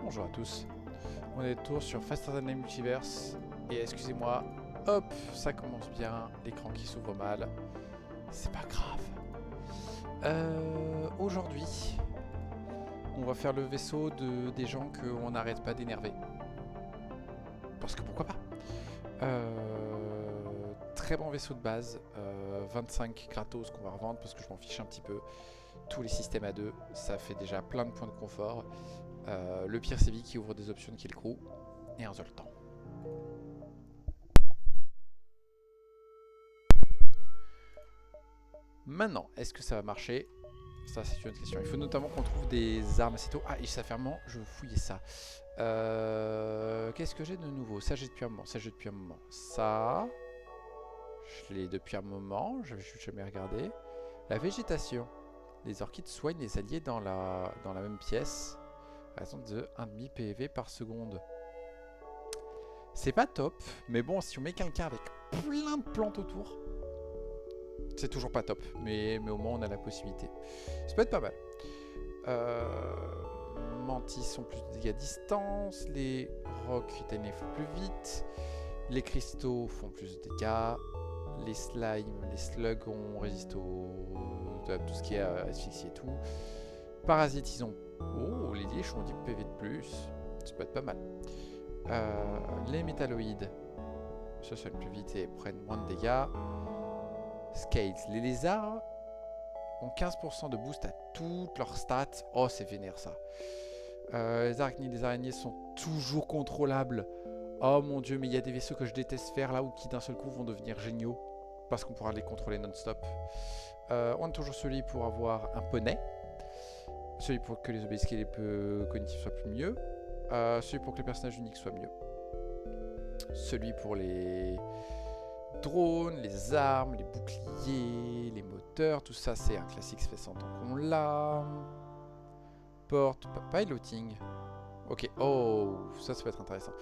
bonjour à tous. On est de retour sur Faster Than Light Multiverse. Et excusez-moi, hop, ça commence bien. L'écran qui s'ouvre mal. C'est pas grave. Aujourd'hui, on va faire le vaisseau des gens qu'on n'arrête pas d'énerver. Parce que pourquoi pas. Très bon vaisseau de base. 25 gratos qu'on va revendre parce que je m'en fiche un petit peu. Tous les systèmes à deux, ça fait déjà plein de points de confort. Le pire c'est lui qui ouvre des options qui est le crew. Et un seul temps. Maintenant, est-ce que ça va marcher? Ça c'est une autre question. Il faut notamment qu'on trouve des armes assez tôt. Ah, et ça fait un moment, je fouillais ça. Qu'est-ce que j'ai de nouveau? Ça j'ai depuis un moment, ça j'ai depuis un moment. Ça, je l'ai depuis un moment, je vais jamais regarder. La végétation. Les orchides soignent les alliés dans la même pièce. À raison de 1,5 PV par seconde. C'est pas top, mais bon, si on met quelqu'un avec plein de plantes autour, c'est toujours pas top. Mais au moins, on a la possibilité. Ça peut être pas mal. Mantis sont plus de dégâts à distance. Les rocs éteignent font plus vite. Les cristaux font plus de dégâts. Les slimes, les slugs ont résistent à tout ce qui est asphyxie et tout. Parasites, ils ont... Oh, les lièges ont 10 PV de plus. Ça peut être pas mal. Les métalloïdes se soignent plus vite et prennent moins de dégâts. Scales. Les lézards ont 15% de boost à toutes leurs stats. Oh, c'est vénère ça. Les arachnides, les araignées sont toujours contrôlables. Oh mon dieu, mais il y a des vaisseaux que je déteste faire là ou qui d'un seul coup vont devenir géniaux. Parce qu'on pourra les contrôler non-stop. On a toujours celui pour avoir un poney. Celui pour que les obélisques et les peu cognitifs soient plus mieux. Celui pour que les personnages uniques soient mieux. Celui pour les drones, les armes, les boucliers, les moteurs. Tout ça, c'est un classique, ça fait 100 ans qu'on l'a. Porte, piloting. Ok, oh, ça peut être intéressant.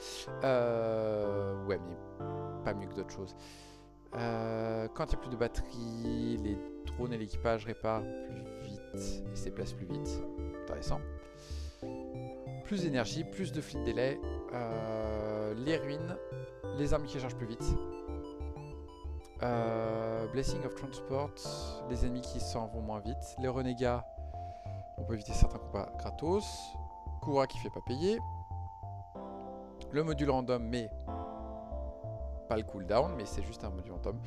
Ouais, mais pas mieux que d'autres choses. Quand il n'y a plus de batterie, les drones et l'équipage réparent plus vite et se déplacent plus vite. Intéressant. Plus d'énergie, plus de fleet délai. Les ruines, les armes qui chargent plus vite. Blessing of Transport, les ennemis qui s'en vont moins vite. Les renégats, on peut éviter certains combats gratos. Kura qui fait pas payer. Le module random, mais pas le cooldown, mais c'est juste un module random.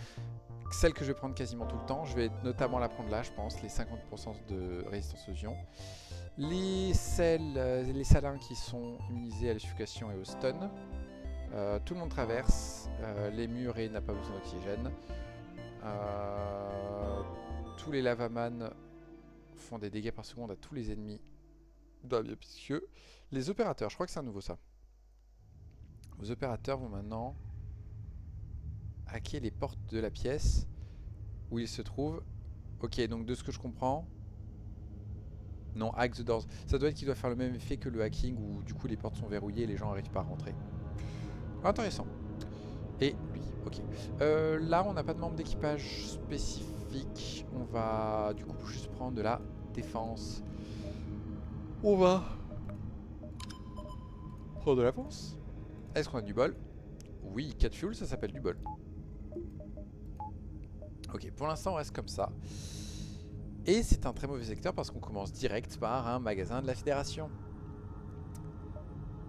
Celle que je vais prendre quasiment tout le temps, je vais notamment la prendre là, je pense, les 50% de résistance aux ions. Les salins qui sont immunisés à la suffocation et au stun. Tout le monde traverse. Les murs et n'a pas besoin d'oxygène. Tous les lavaman font des dégâts par seconde à tous les ennemis dans la puisque les opérateurs, je crois que c'est un nouveau ça. Vos opérateurs vont maintenant hacker les portes de la pièce où ils se trouvent. Ok, donc de ce que je comprends, non, hack the doors. Ça doit être qu'il doit faire le même effet que le hacking où du coup les portes sont verrouillées et les gens n'arrivent pas à rentrer. Intéressant. Et lui, ok. Là, on n'a pas de membre d'équipage spécifique. On va du coup juste prendre de la défense. On va prendre de la force. Est-ce qu'on a du bol? Oui, 4 fuel, ça s'appelle du bol. Ok, pour l'instant, on reste comme ça. Et c'est un très mauvais secteur parce qu'on commence direct par un magasin de la Fédération.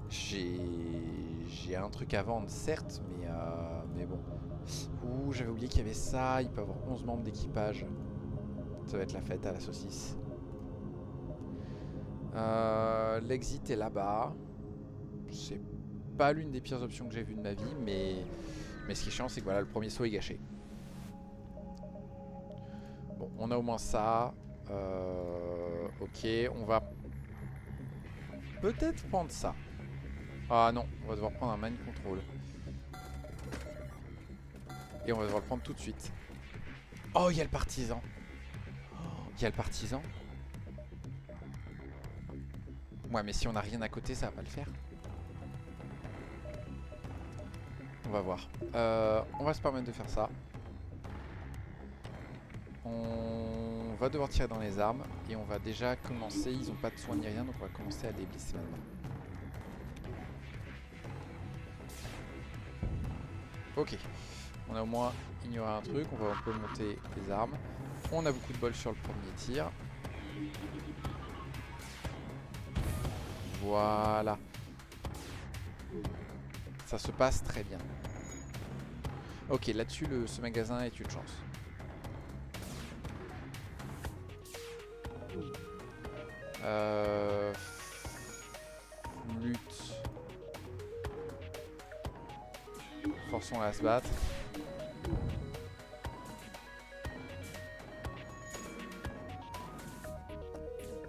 J'ai un truc à vendre, certes, mais bon. Ouh, j'avais oublié qu'il y avait ça. Il peut avoir 11 membres d'équipage. Ça va être la fête à la saucisse. L'exit est là-bas. C'est pas l'une des pires options que j'ai vues de ma vie, mais ce qui est chiant, c'est que voilà, le premier saut est gâché. Bon, on a au moins ça. Ok, on va peut-être prendre ça. Ah non, on va devoir prendre un mind control. Et on va devoir le prendre tout de suite. Oh, il y a le partisan. Il y a le partisan. Ouais, mais si on n'a rien à côté, ça va pas le faire. On va voir. On va se permettre de faire ça. On va devoir tirer dans les armes. Et on va déjà commencer. Ils n'ont pas de soins ni rien, donc on va commencer à les blesser maintenant. Ok. On a au moins ignoré un truc. On peut monter les armes. On a beaucoup de bol sur le premier tir. Voilà. Ça se passe très bien. Ok, là-dessus, ce magasin est une chance. Lutte. Forçons-la à se battre.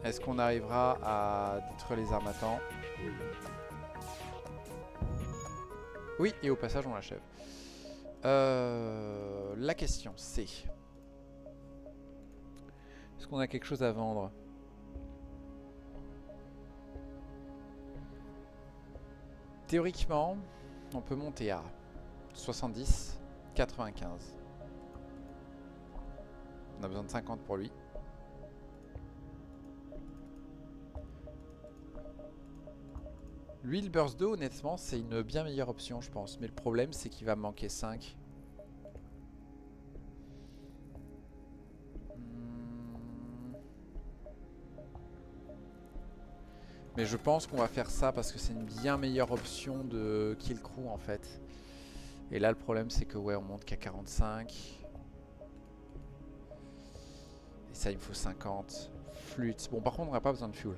Est-ce qu'on arrivera à détruire les armes à temps? Oui, et au passage, on l'achève. La question, c'est... Est-ce qu'on a quelque chose à vendre? Théoriquement, on peut monter à 70, 95. On a besoin de 50 pour lui. Lui, le burst d'eau, honnêtement, c'est une bien meilleure option, je pense. Mais le problème, c'est qu'il va me manquer 5. Mais je pense qu'on va faire ça parce que c'est une bien meilleure option de kill crew, en fait. Et là, le problème, c'est que, ouais, on monte qu'à 45. Et ça, il me faut 50. Flûte. Bon, par contre, on n'aura pas besoin de fuel.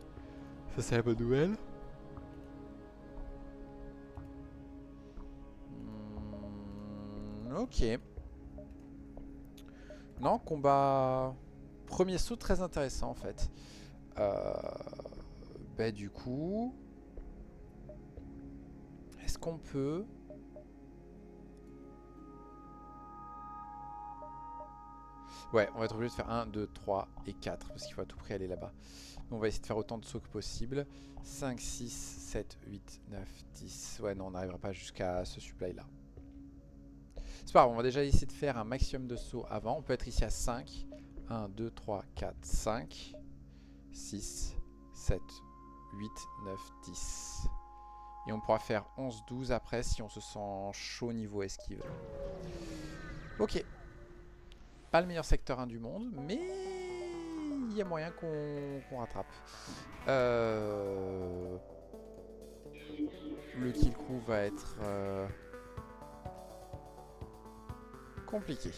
Ça, c'est la bonne nouvelle. Ok. Non, combat... Premier saut très intéressant, en fait. Bah, du coup... Est-ce qu'on peut... Ouais, on va être obligé de faire 1, 2, 3 et 4 parce qu'il faut à tout prix aller là-bas. On va essayer de faire autant de sauts que possible. 5, 6, 7, 8, 9, 10. Ouais, non, on n'arrivera pas jusqu'à ce supply-là. C'est pas grave, on va déjà essayer de faire un maximum de sauts avant. On peut être ici à 5. 1, 2, 3, 4, 5, 6, 7, 8, 9, 10. Et on pourra faire 11, 12 après si on se sent chaud niveau esquive. Ok. Pas le meilleur secteur 1 du monde, mais il y a moyen qu'on rattrape. Le kill crew va être compliqué.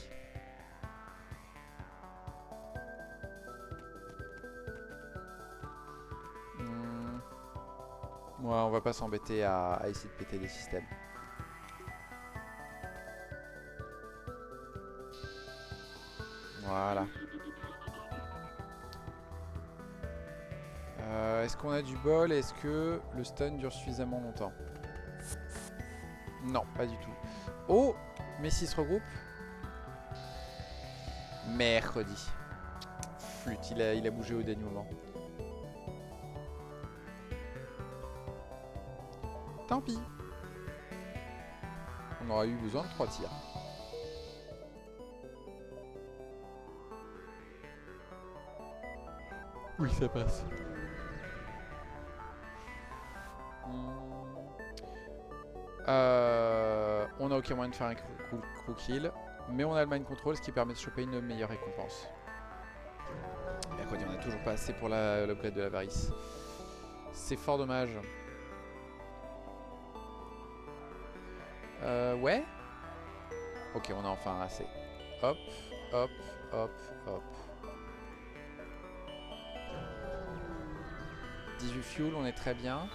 Ouais, on va pas s'embêter à essayer de péter des systèmes. Voilà. Est-ce qu'on a du bol? Est-ce que le stun dure suffisamment longtemps? Non, pas du tout. Oh! Messi se regroupe. Mercredi. Flûte, il a bougé au dernier moment. Tant pis. On aura eu besoin de 3 tirs. Oui, ça passe. On a aucun moyen de faire un crew kill. Mais on a le mind control, ce qui permet de choper une meilleure récompense. Et à côté, on n'a toujours pas assez pour l'upgrade de l'avarice. C'est fort dommage. Ouais. Ok, on a enfin assez. Hop, hop, hop, hop. 18 fuel, on est très bien.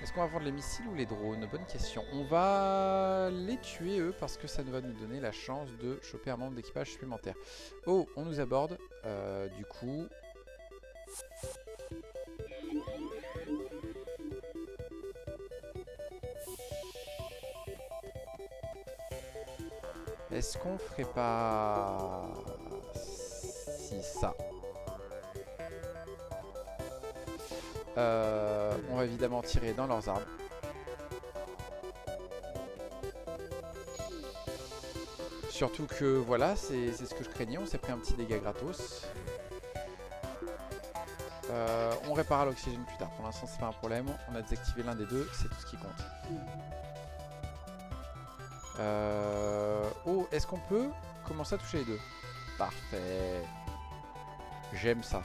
Est-ce qu'on va vendre les missiles ou les drones? Bonne question. On va les tuer eux parce que ça va nous donner la chance de choper un membre d'équipage supplémentaire. Oh, on nous aborde. Du coup... Est-ce qu'on ferait pas... Si, ça. On va évidemment tirer dans leurs armes. Surtout que voilà, c'est ce que je craignais, on s'est pris un petit dégât gratos. On réparera l'oxygène plus tard, pour l'instant c'est pas un problème. On a désactivé l'un des deux, c'est tout ce qui compte. Oh, est-ce qu'on peut commencer à toucher les deux? Parfait. J'aime ça.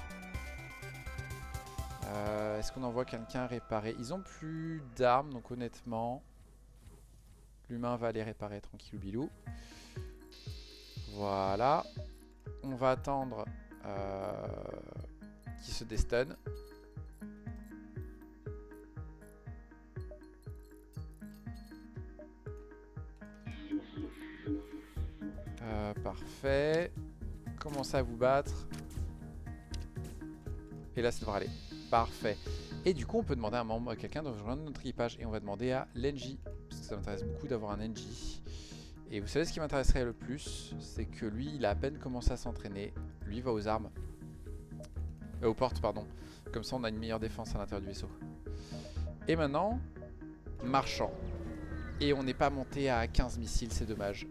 Est-ce qu'on envoie quelqu'un réparer? Ils ont plus d'armes, donc honnêtement, l'humain va les réparer tranquillou bilou. Voilà. On va attendre qu'il se déstun. Parfait. Commencez à vous battre. Et là, ça devrait aller. Parfait. Et du coup, on peut demander à un membre, à quelqu'un de rejoindre notre équipage. Et on va demander à l'NJ. Parce que ça m'intéresse beaucoup d'avoir un NJ. Et vous savez ce qui m'intéresserait le plus? C'est que lui, il a à peine commencé à s'entraîner. Lui, il va aux armes. Aux portes, pardon. Comme ça, on a une meilleure défense à l'intérieur du vaisseau. Et maintenant, marchand. Et on n'est pas monté à 15 missiles, c'est dommage.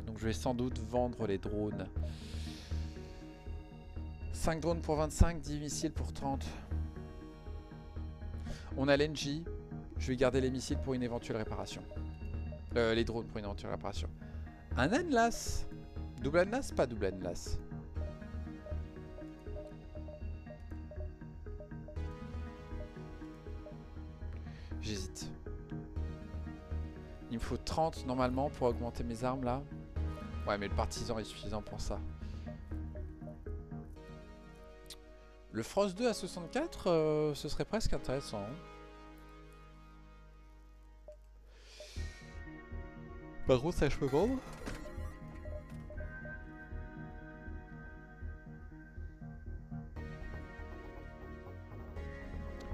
Donc je vais sans doute vendre les drones. 5 drones pour 25, 10 missiles pour 30. On a l'NJ. Je vais garder les missiles pour une éventuelle réparation. Les drones pour une éventuelle réparation. Un Anlas. Double Anlas, pas double Anlas. J'hésite. Il me faut 30 normalement pour augmenter mes armes là. Ouais, mais le partisan est suffisant pour ça. Le Frost 2 à 64, ce serait presque intéressant. Par contre, ça je peux vendre.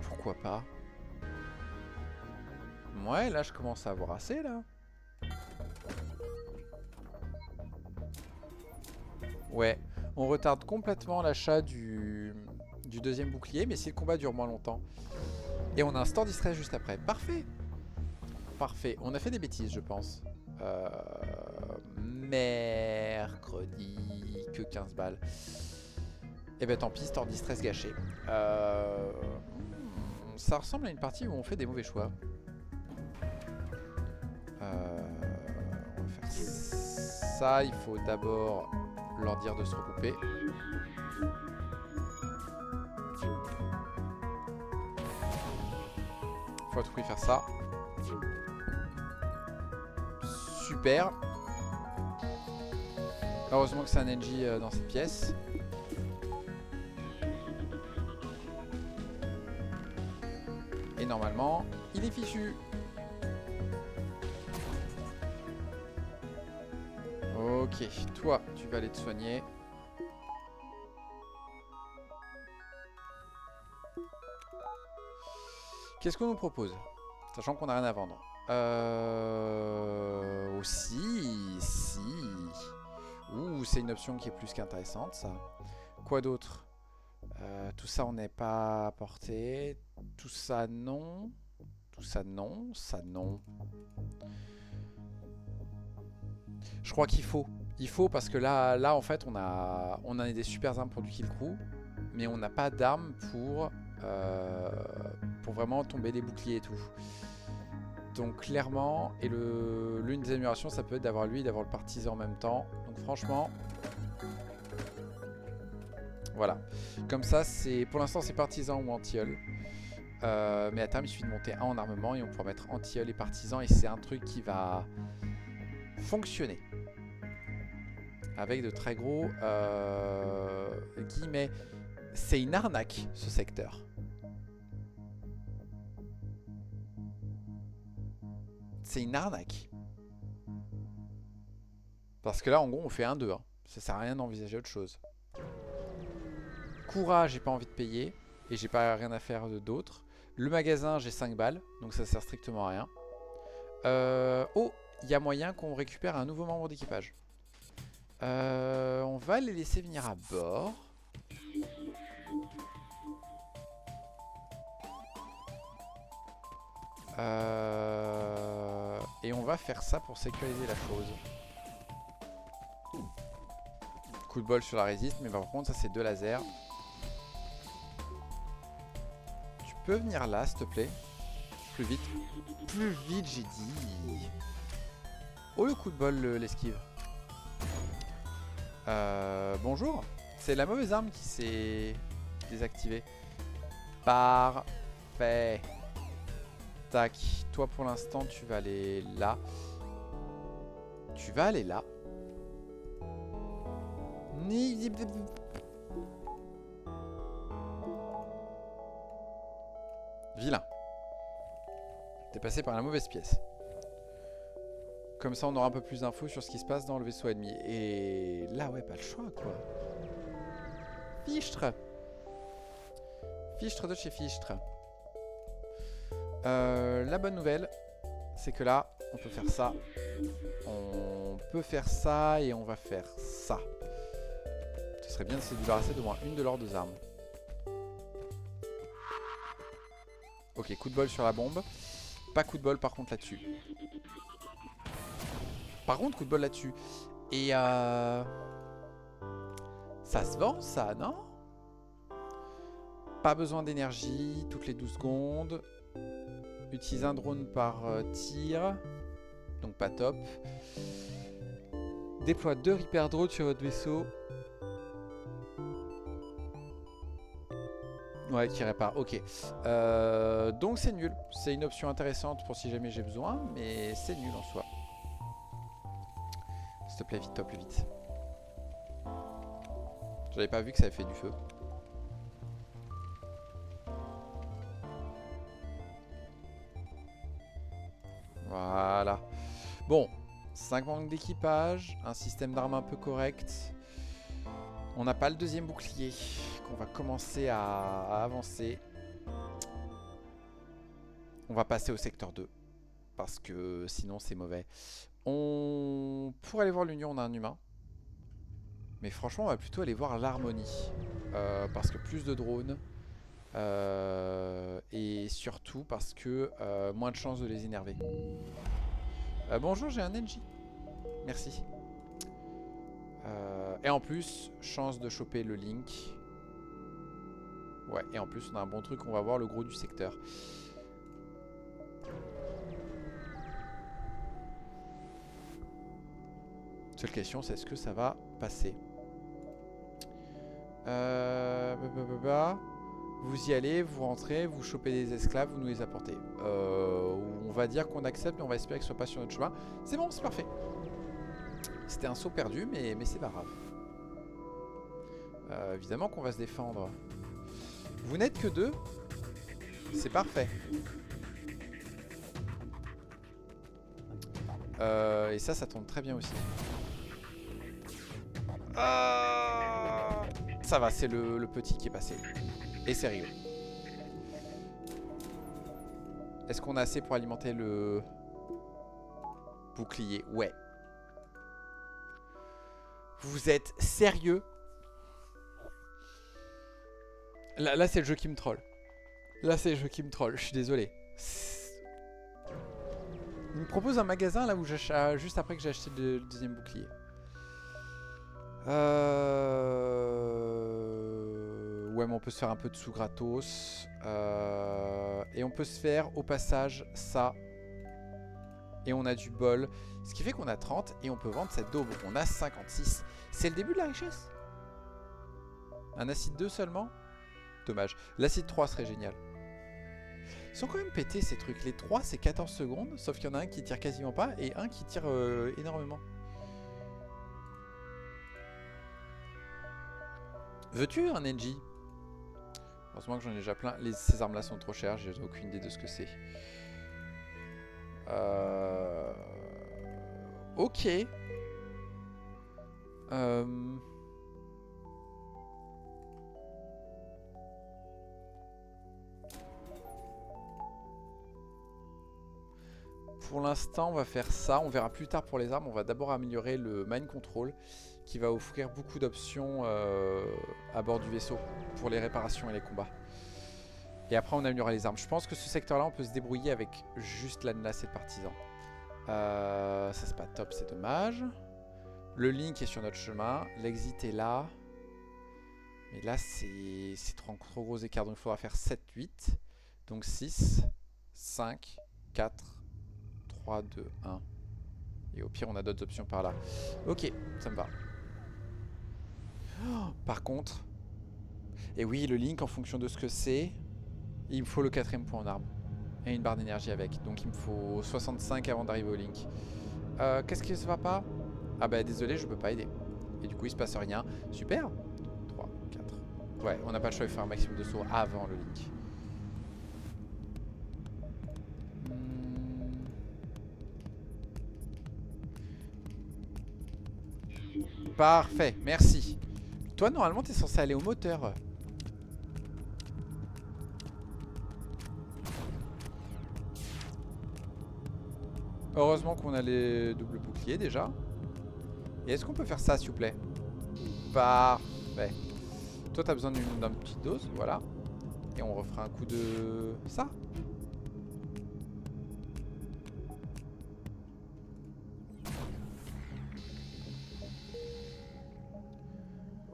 Pourquoi pas? Ouais, là je commence à avoir assez là. Ouais, on retarde complètement l'achat du deuxième bouclier, mais si le combat dure moins longtemps. Et on a un store distress juste après. Parfait. Parfait. On a fait des bêtises, je pense. Mercredi. Que 15 balles. Et ben tant pis, store distress gâché. Ça ressemble à une partie où on fait des mauvais choix. On va faire ça. Il faut d'abord leur dire de se regrouper. Faut à tout prix faire ça. Super. Heureusement que c'est un NJ dans cette pièce. Et normalement, il est fichu. Ok, toi, tu vas aller te soigner. Qu'est-ce qu'on nous propose? Sachant qu'on n'a rien à vendre. Aussi, si. Ouh, c'est une option qui est plus qu'intéressante, ça. Quoi d'autre? Tout ça, on n'est pas apporté. Tout ça, non. Tout ça, non. Ça, non. Je crois qu'il faut. Il faut parce que là en fait, on a des super armes pour du kill crew. Mais on n'a pas d'armes pour vraiment tomber les boucliers et tout. Donc clairement, et l'une des améliorations, ça peut être d'avoir lui et d'avoir le partisan en même temps. Donc franchement, voilà. Comme ça, pour l'instant c'est partisan ou anti-hull. Mais à terme, il suffit de monter un en armement et on pourra mettre anti-hull et partisan. Et c'est un truc qui va fonctionner. Avec de très gros guillemets. C'est une arnaque, ce secteur. C'est une arnaque. Parce que là, en gros, on fait 1-2. Hein. Ça sert à rien d'envisager autre chose. Courage, j'ai pas envie de payer. Et j'ai pas rien à faire d'autre. Le magasin, j'ai 5 balles. Donc ça sert strictement à rien. Oh, il y a moyen qu'on récupère un nouveau membre d'équipage. On va les laisser venir à bord. Et on va faire ça pour sécuriser la chose. Coup de bol sur la résiste, mais par contre ça c'est 2 lasers. Tu peux venir là s'il te plaît. Plus vite. Plus vite j'ai dit. Oh le coup de bol, l'esquive. Bonjour. C'est la mauvaise arme qui s'est désactivée. Parfait. Tac. Toi pour l'instant tu vas aller là. Tu vas aller là. Vilain. T'es passé par la mauvaise pièce. Comme ça on aura un peu plus d'infos sur ce qui se passe dans le vaisseau ennemi. Et là ouais, pas le choix quoi. Fichtre. Fichtre de chez Fichtre. La bonne nouvelle, c'est que là, on peut faire ça. On peut faire ça et on va faire ça. Ce serait bien de se débarrasser d'au moins une de leurs deux armes. Ok, coup de bol sur la bombe. Pas coup de bol par contre là-dessus. Par contre, coup de bol là-dessus. Et ça se vend ça, non? Pas besoin d'énergie, toutes les 12 secondes. Utilise un drone par tir. Donc pas top. Déploie 2 repair drones sur votre vaisseau. Ouais, qui répare, ok. Donc c'est nul. C'est une option intéressante pour si jamais j'ai besoin, mais c'est nul en soi. S'il te plaît, vite, top, plus vite. J'avais pas vu que ça avait fait du feu. Voilà. Bon, 5 manques d'équipage, un système d'armes un peu correct. On n'a pas le deuxième bouclier, qu'on va commencer à avancer. On va passer au secteur 2, parce que sinon c'est mauvais. Pour aller voir l'Union, on a un humain. Mais franchement, on va plutôt aller voir l'Harmonie. Parce que plus de drones. Et surtout parce que moins de chances de les énerver. Bonjour, j'ai un NJ. Merci. Et en plus, chance de choper le Link. Ouais, et en plus, on a un bon truc. On va voir le gros du secteur. Seule question, c'est est-ce que ça va passer? Vous y allez, vous rentrez, vous chopez des esclaves, vous nous les apportez. On va dire qu'on accepte, mais on va espérer que ce soit pas sur notre chemin. C'est bon, c'est parfait. C'était un saut perdu, mais c'est pas grave. Évidemment qu'on va se défendre. Vous n'êtes que 2. C'est parfait. Et ça tombe très bien aussi. Ça va, c'est le petit qui est passé. Et sérieux. Est-ce qu'on a assez pour alimenter le bouclier? Ouais. Vous êtes sérieux? Là c'est le jeu qui me troll. Là c'est le jeu qui me troll, je suis désolé. Il me propose un magasin là où j'achète juste après que j'ai acheté le deuxième bouclier. Ouais, mais on peut se faire un peu de sous gratos. Et on peut se faire au passage ça. Et on a du bol. Ce qui fait qu'on a 30 et on peut vendre cette daube. On a 56. C'est le début de la richesse. Un acide 2 seulement? Dommage. L'acide 3 serait génial. Ils sont quand même pétés ces trucs. Les 3 c'est 14 secondes. Sauf qu'il y en a un qui tire quasiment pas et un qui tire énormément. Veux-tu un NG? Heureusement que j'en ai déjà plein. Ces armes là sont trop chères. J'ai aucune idée de ce que c'est. Ok. Pour l'instant, on va faire ça. On verra plus tard pour les armes. On va d'abord améliorer le Mind Control qui va offrir beaucoup d'options à bord du vaisseau pour les réparations et les combats. Et après, on améliorera les armes. Je pense que ce secteur-là, on peut se débrouiller avec juste l'enlacé de partisans. Ça, c'est pas top, c'est dommage. Le Link est sur notre chemin. L'exit est là. Mais là, c'est trop gros écart. Donc, il faudra faire 7, 8. Donc, 6, 5, 4, 3, 2, 1. Et au pire, on a d'autres options par là. Ok, ça me va. Oh, par contre... Et oui, le Link, en fonction de ce que c'est, il me faut le 4ème point en arme. Et une barre d'énergie avec. Donc il me faut 65 avant d'arriver au Link. Qu'est-ce qui se va pas? Ah bah désolé, je peux pas aider. Et du coup, il se passe rien. Super. 3, 4. Ouais, on n'a pas le choix de faire un maximum de sauts avant le Link. Parfait, merci. Toi, normalement, t'es censé aller au moteur. Heureusement qu'on a les doubles boucliers déjà. Et est-ce qu'on peut faire ça, s'il vous plaît? Parfait. Toi, t'as besoin d'une petite dose, voilà. Et on refera un coup de... ça.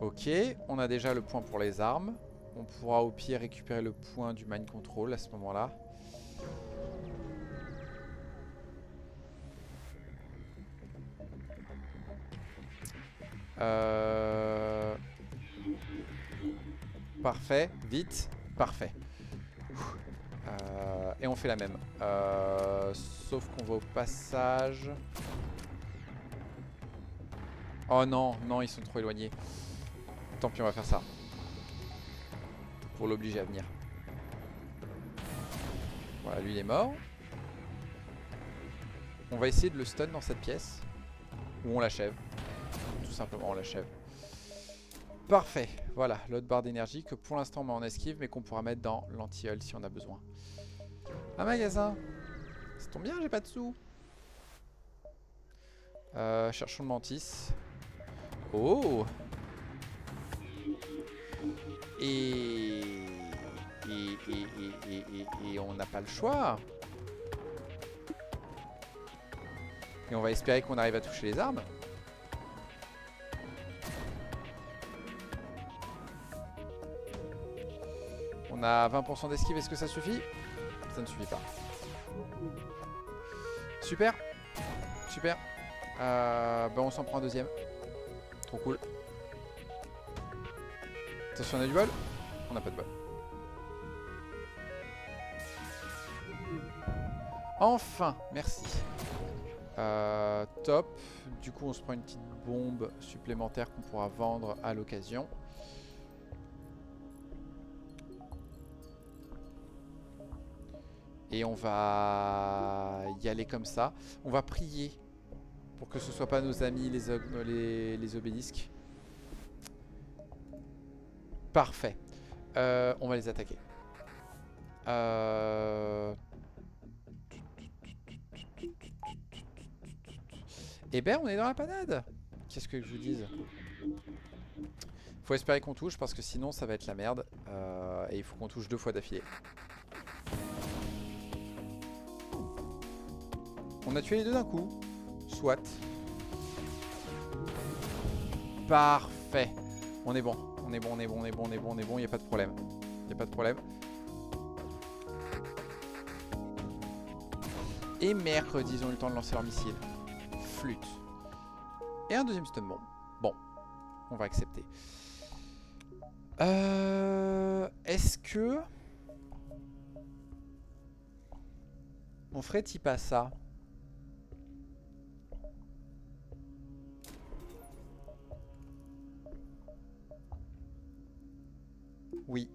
Ok, on a déjà le point pour les armes. On pourra au pire récupérer le point du mind control à ce moment-là. Parfait, vite, parfait. Et on fait la même. Sauf qu'on va au passage. Oh non, non, ils sont trop éloignés. Tant pis, on va faire ça. Pour l'obliger à venir. Voilà, lui il est mort. On va essayer de le stun dans cette pièce. Ou on l'achève. Tout simplement, on l'achève. Parfait. Voilà, l'autre barre d'énergie que pour l'instant on met en esquive, mais qu'on pourra mettre dans l'anti-hull si on a besoin. Un magasin. Ça tombe bien, j'ai pas de sous. Cherchons le mantis. Oh. Et on n'a pas le choix. Et on va espérer qu'on arrive à toucher les armes. On a 20% d'esquive, est-ce que ça suffit? Ça ne suffit pas. Super. Super. Ben on s'en prend un deuxième. Trop cool. Attention, on a du bol? On n'a pas de bol. Enfin, merci. Top. Du coup, on se prend une petite bombe supplémentaire qu'on pourra vendre à l'occasion. Et on va y aller comme ça. On va prier pour que ce ne soient pas nos amis les obélisques. Parfait. On va les attaquer. Eh ben, on est dans la panade. Qu'est-ce que je vous dise? Faut espérer qu'on touche parce que sinon ça va être la merde. Et il faut qu'on touche 2 fois d'affilée. On a tué les deux d'un coup. Soit. Parfait. On est bon. On est bon, on est bon, on est bon, on est bon, on est bon. Il n'y a pas de problème. Il n'y a pas de problème. Et mercredi, ils ont eu le temps de lancer leur missile. Flûte. Et un deuxième stun bomb. Bon. On va accepter. Est-ce que... on ferait-il pas ça? Oui.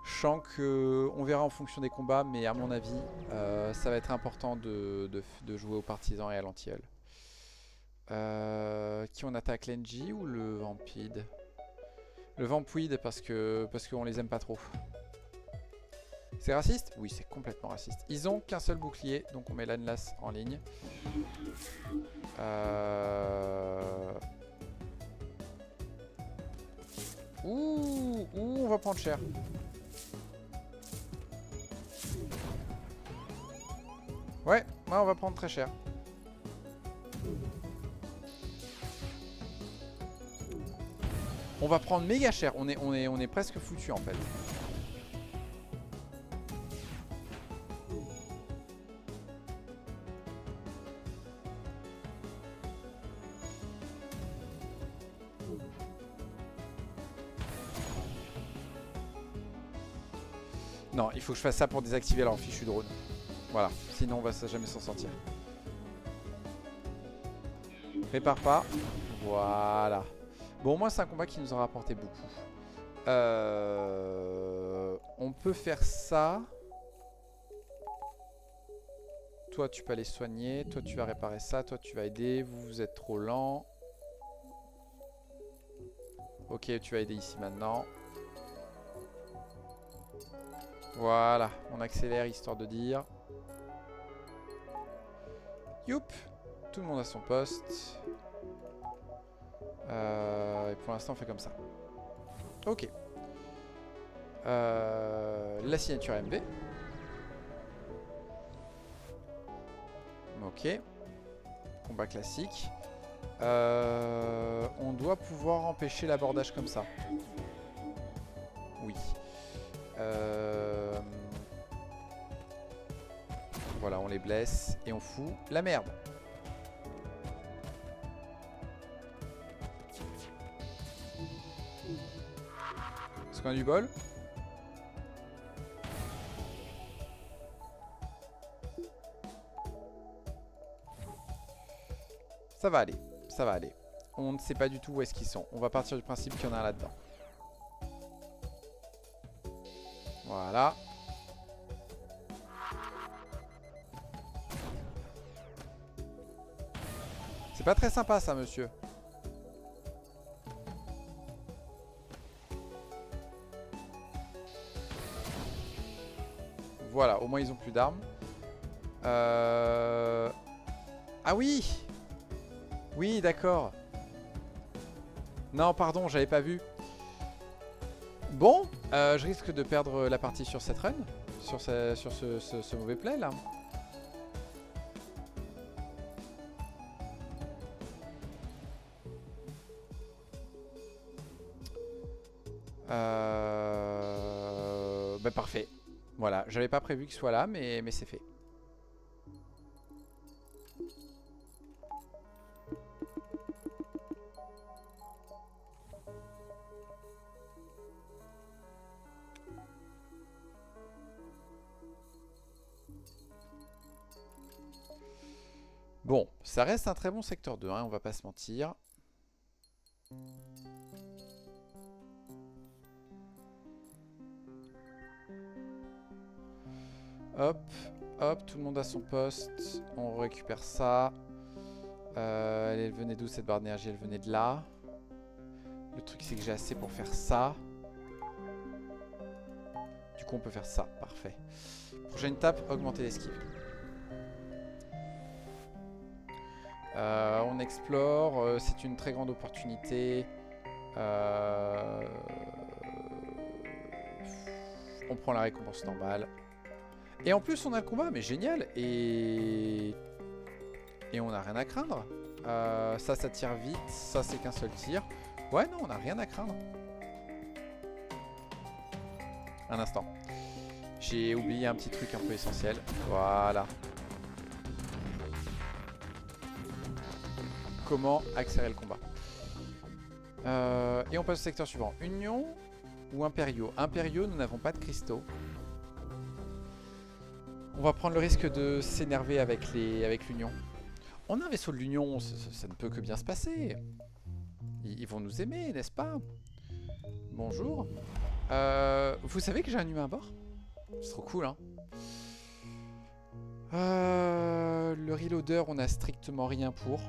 Je sens que on verra en fonction des combats, mais à mon avis, ça va être important de jouer aux partisans et à l'anti-hull. Qui on attaque, l'Engie ou le Vampide? Le Vampide parce qu'on les aime pas trop. C'est raciste? Oui, c'est complètement raciste. Ils ont qu'un seul bouclier, donc on met l'Anlas en ligne. Ouh, on va prendre cher. Ouais, on va prendre très cher. On va prendre méga cher. On est presque foutu en fait. Non, il faut que je fasse ça pour désactiver leur fichu drone. Voilà, sinon on va jamais s'en sortir. Répare pas. Voilà. Bon, au moins c'est un combat qui nous aura apporté beaucoup. On peut faire ça. Toi tu peux aller soigner. Toi tu vas réparer ça. Toi tu vas aider. Vous êtes trop lent. Ok, tu vas aider ici maintenant. Voilà, on accélère histoire de dire. Youp. Tout le monde a son poste. Et pour l'instant on fait comme ça. Ok. La signature MB. Ok. Combat classique. On doit pouvoir empêcher l'abordage comme ça. Oui. Voilà, on les blesse et on fout la merde. Est-ce qu'on a du bol? Ça va aller, ça va aller. On ne sait pas du tout où est-ce qu'ils sont. On va partir du principe qu'il y en a là-dedans. Voilà. C'est pas très sympa ça, monsieur. Voilà, au moins ils ont plus d'armes. Ah oui! Oui, d'accord. Non, pardon, j'avais pas vu. Bon, je risque de perdre la partie sur cette run. Sur ce mauvais play là. Bah parfait. Voilà, j'avais pas prévu qu'il soit là, mais c'est fait. Bon, ça reste un très bon secteur 2, hein, on va pas se mentir. Hop, hop, tout le monde a son poste. On récupère ça. Elle venait d'où cette barre d'énergie? Elle venait de là. Le truc c'est que j'ai assez pour faire ça. Du coup on peut faire ça, parfait. Prochaine étape, augmenter l'esquive. On explore, c'est une très grande opportunité. On prend la récompense normale. Et en plus on a le combat, mais génial. Et on n'a rien à craindre. Ça tire vite, ça c'est qu'un seul tir. Ouais non, on n'a rien à craindre. Un instant. J'ai oublié un petit truc un peu essentiel. Voilà. Comment accélérer le combat. Et on passe au secteur suivant. Union ou Impériaux? Impériaux, nous n'avons pas de cristaux. On va prendre le risque de s'énerver avec l'Union. On a un vaisseau de l'Union, ça ne peut que bien se passer. Ils vont nous aimer, n'est-ce pas? Bonjour. Vous savez que j'ai un humain à bord? C'est trop cool, hein. Le reloader, on a strictement rien pour.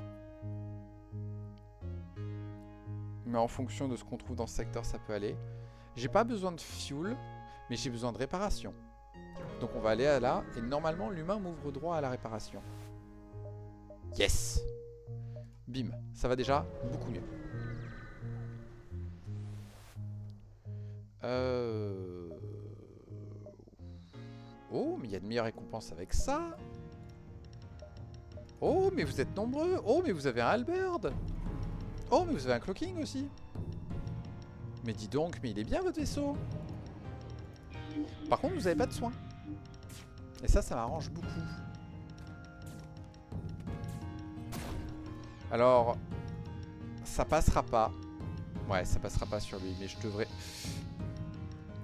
Mais en fonction de ce qu'on trouve dans ce secteur, ça peut aller. J'ai pas besoin de fuel, mais j'ai besoin de réparation. Donc on va aller à là, et normalement l'humain m'ouvre droit à la réparation. Yes! Bim, ça va déjà beaucoup mieux. Oh, mais il y a de meilleures récompenses avec ça. Oh, mais vous êtes nombreux. Oh, mais vous avez un halberd. Oh, mais vous avez un cloaking aussi. Mais dis donc, mais il est bien votre vaisseau. Par contre, vous n'avez pas de soins. Et ça m'arrange beaucoup. Alors, ça passera pas. Ouais, ça passera pas sur lui, mais je devrais...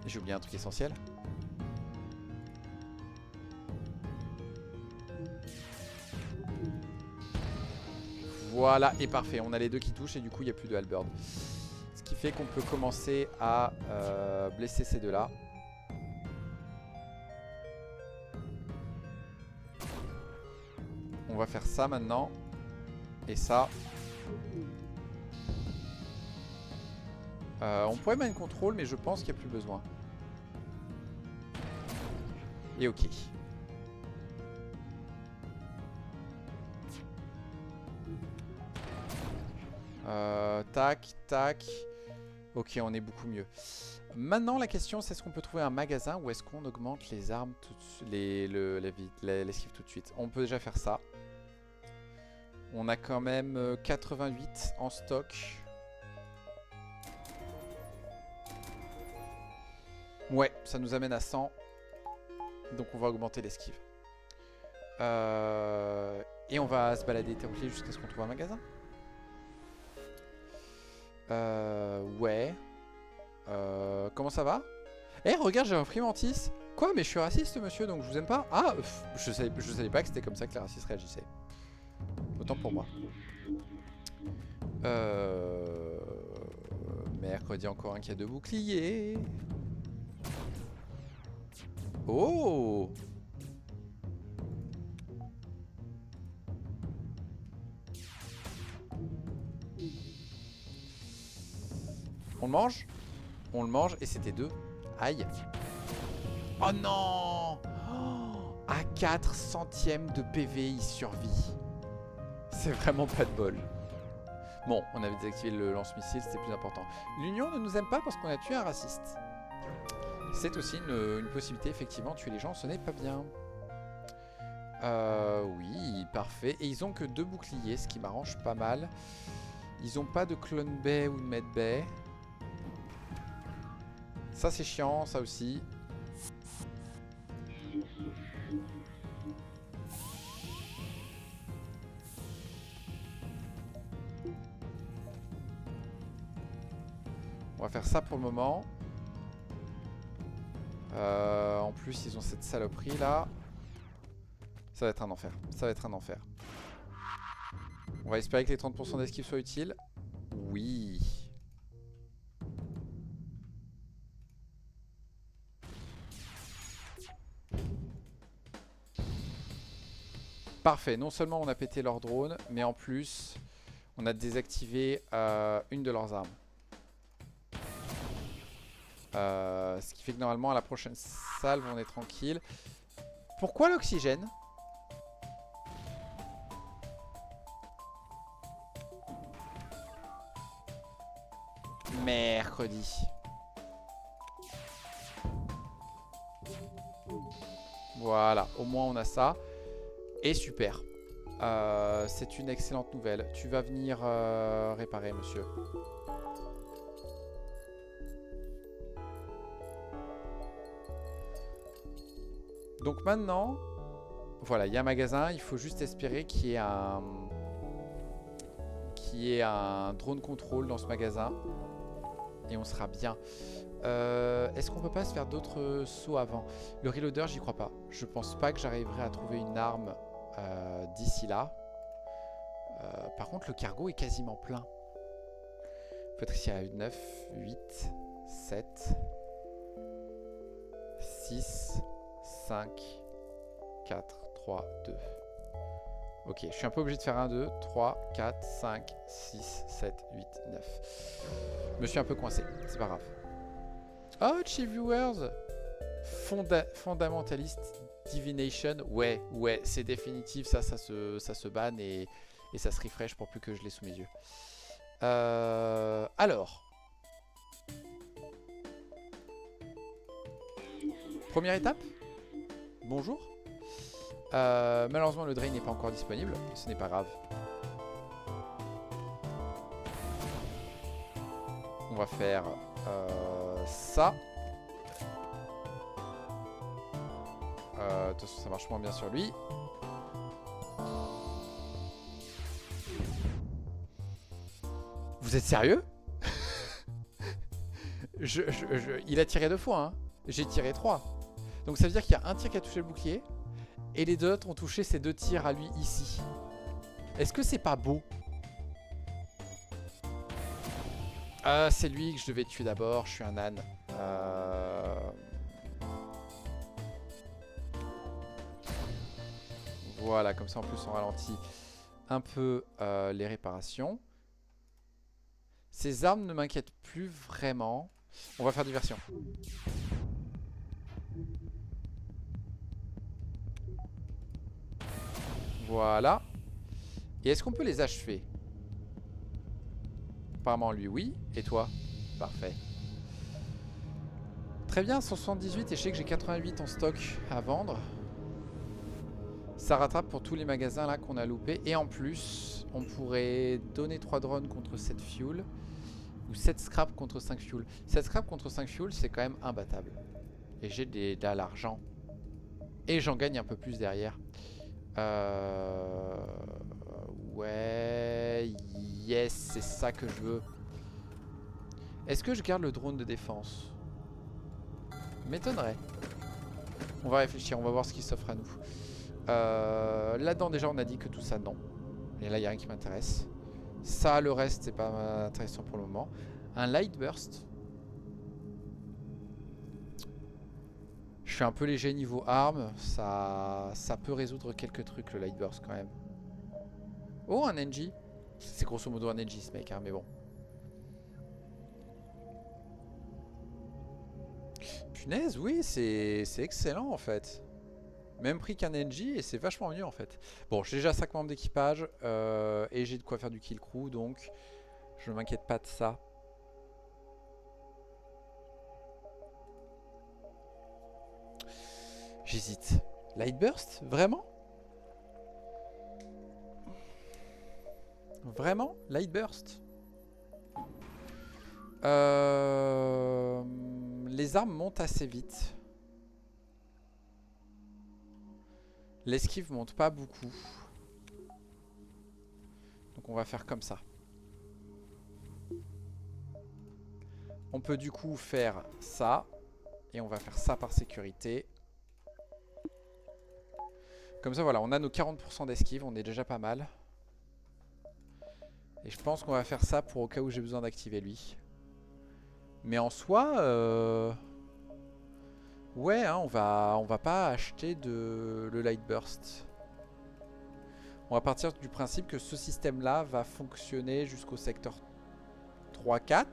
J'ai oublié un truc essentiel. Voilà, et parfait. On a les deux qui touchent et du coup, il n'y a plus de halberd. Ce qui fait qu'on peut commencer à blesser ces deux-là. On va faire ça maintenant. Et ça. On pourrait mind control, mais je pense qu'il n'y a plus besoin. Et ok. Tac, tac. Ok, on est beaucoup mieux. Maintenant, la question, c'est est-ce qu'on peut trouver un magasin ou est-ce qu'on augmente les armes, l'esquive tout de suite? On peut déjà faire ça. On a quand même 88 en stock. Ouais, ça nous amène à 100. Donc on va augmenter l'esquive. Et on va se balader Hétéroclite jusqu'à ce qu'on trouve un magasin. Ouais. Comment ça va? Eh, regarde, j'ai un frimantis. Quoi? Mais je suis raciste, monsieur, donc je vous aime pas? Ah, je savais pas que c'était comme ça que les racistes réagissaient. Autant pour moi. Mercredi, encore un qui a deux boucliers. Oh! On le mange? On le mange et c'était deux. Aïe. Oh non! Oh, à 4 centièmes de PV, il survit. C'est vraiment pas de bol. Bon, on avait désactivé le lance-missile, c'était plus important. L'Union ne nous aime pas parce qu'on a tué un raciste. C'est aussi une possibilité, effectivement, tuer les gens, ce n'est pas bien. Oui, parfait. Et ils ont que 2 boucliers, ce qui m'arrange pas mal. Ils ont pas de clone bay ou de med bay. Ça c'est chiant, ça aussi. On va faire ça pour le moment. En plus, ils ont cette saloperie là. Ça va être un enfer. Ça va être un enfer. On va espérer que les 30% d'esquive soient utiles. Oui. Parfait. Non seulement on a pété leur drone, mais en plus, on a désactivé une de leurs armes. Ce qui fait que normalement à la prochaine salve on est tranquille. Pourquoi l'oxygène? Mercredi. Voilà, au moins on a ça. Et super. C'est une excellente nouvelle. Tu vas venir réparer, monsieur. Donc maintenant, voilà, il y a un magasin. Il faut juste espérer qu'il y ait un drone control dans ce magasin. Et on sera bien. Est-ce qu'on peut pas se faire d'autres sauts avant? Le reloader, j'y crois pas. Je pense pas que j'arriverai à trouver une arme d'ici là. Par contre, le cargo est quasiment plein. Peut-être ici à 9, 8, 7, 6, 5, 4, 3, 2. Ok, je suis un peu obligé de faire 1, 2, 3, 4, 5, 6, 7, 8, 9. Je me suis un peu coincé, c'est pas grave. Oh, chez Viewers, Fondamentalist Divination. Ouais, c'est définitif, ça se banne et ça se refresh pour plus que je l'ai sous mes yeux. Alors. Première étape. Bonjour. Malheureusement, le drain n'est pas encore disponible. Ce n'est pas grave. On va faire ça. De toute façon, ça marche moins bien sur lui. Vous êtes sérieux? Il a tiré 2 fois. Hein. J'ai tiré 3. Donc ça veut dire qu'il y a un tir qui a touché le bouclier. Et les deux autres ont touché ces 2 tirs à lui ici. Est-ce que c'est pas beau? C'est lui que je devais tuer d'abord, je suis un âne. Voilà, comme ça en plus on ralentit un peu les réparations. Ces armes ne m'inquiètent plus vraiment. On va faire diversion. Voilà. Et est-ce qu'on peut les achever? Apparemment lui oui. Et toi? Parfait. Très bien, 178 et je sais que j'ai 88 en stock à vendre. Ça rattrape pour tous les magasins là qu'on a loupé. Et en plus, on pourrait donner 3 drones contre 7 fuel. Ou 7 scrap contre 5 fuel. 7 scrap contre 5 fuel, c'est quand même imbattable. Et j'ai de l'argent. Et j'en gagne un peu plus derrière. Ouais. Yes, c'est ça que je veux. Est-ce que je garde le drone de défense? M'étonnerait. On va réfléchir, on va voir ce qui s'offre à nous. Là-dedans, déjà, on a dit que tout ça, non. Et là, il n'y a rien qui m'intéresse. Ça, le reste, c'est pas intéressant pour le moment. Un light burst. Je suis un peu léger niveau armes. Ça peut résoudre quelques trucs, le light burst, quand même. Oh, un NG. C'est grosso modo un NG, ce mec, hein, mais bon. Punaise, oui, c'est excellent, en fait. Même prix qu'un NG et c'est vachement mieux en fait. Bon, j'ai déjà 5 membres d'équipage et j'ai de quoi faire du kill crew, donc je ne m'inquiète pas de ça. J'hésite. Light burst? Vraiment? Vraiment? Light burst? Les armes montent assez vite. L'esquive monte pas beaucoup. Donc on va faire comme ça. On peut du coup faire ça. Et on va faire ça par sécurité. Comme ça voilà, on a nos 40% d'esquive, on est déjà pas mal. Et je pense qu'on va faire ça pour au cas où j'ai besoin d'activer lui. Mais en soi, ouais, hein, on va pas acheter le Light Burst. On va partir du principe que ce système-là va fonctionner jusqu'au secteur 3-4.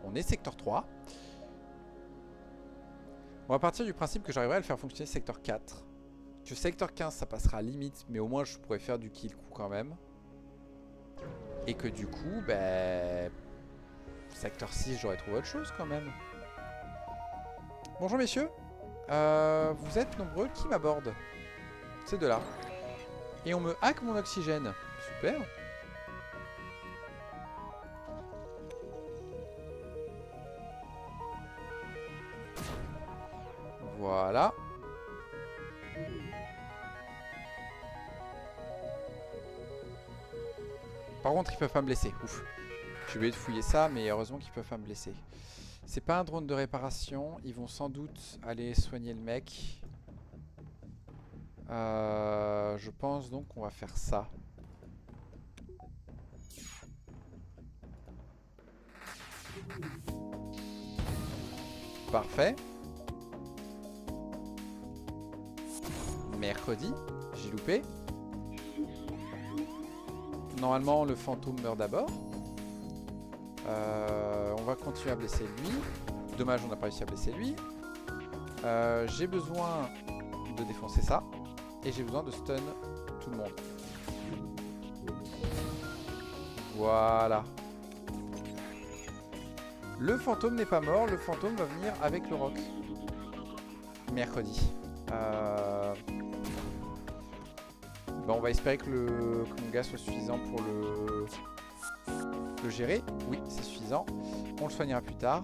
On est secteur 3. On va partir du principe que j'arriverai à le faire fonctionner secteur 4. Que secteur 15, ça passera à limite, mais au moins je pourrais faire du kill coup quand même. Et que du coup, ben... secteur 6, j'aurais trouvé autre chose quand même. Bonjour messieurs. Vous êtes nombreux, qui m'aborde? Ces deux-là. Et on me hack mon oxygène. Super. Voilà. Par contre, ils peuvent pas me blesser. Ouf. J'ai oublié de fouiller ça, mais heureusement qu'ils peuvent pas me blesser. C'est pas un drone de réparation. Ils vont sans doute aller soigner le mec. Je pense donc qu'on va faire ça. Parfait. Mercredi, j'ai loupé. Normalement, le fantôme meurt d'abord. On va continuer à blesser lui. Dommage, on n'a pas réussi à blesser lui. J'ai besoin de défoncer ça. Et j'ai besoin de stun tout le monde. Voilà. Le fantôme n'est pas mort. Le fantôme va venir avec le roc. Mercredi. Bon, on va espérer que mon gars soit suffisant pour le gérer. Oui, c'est suffisant. On le soignera plus tard.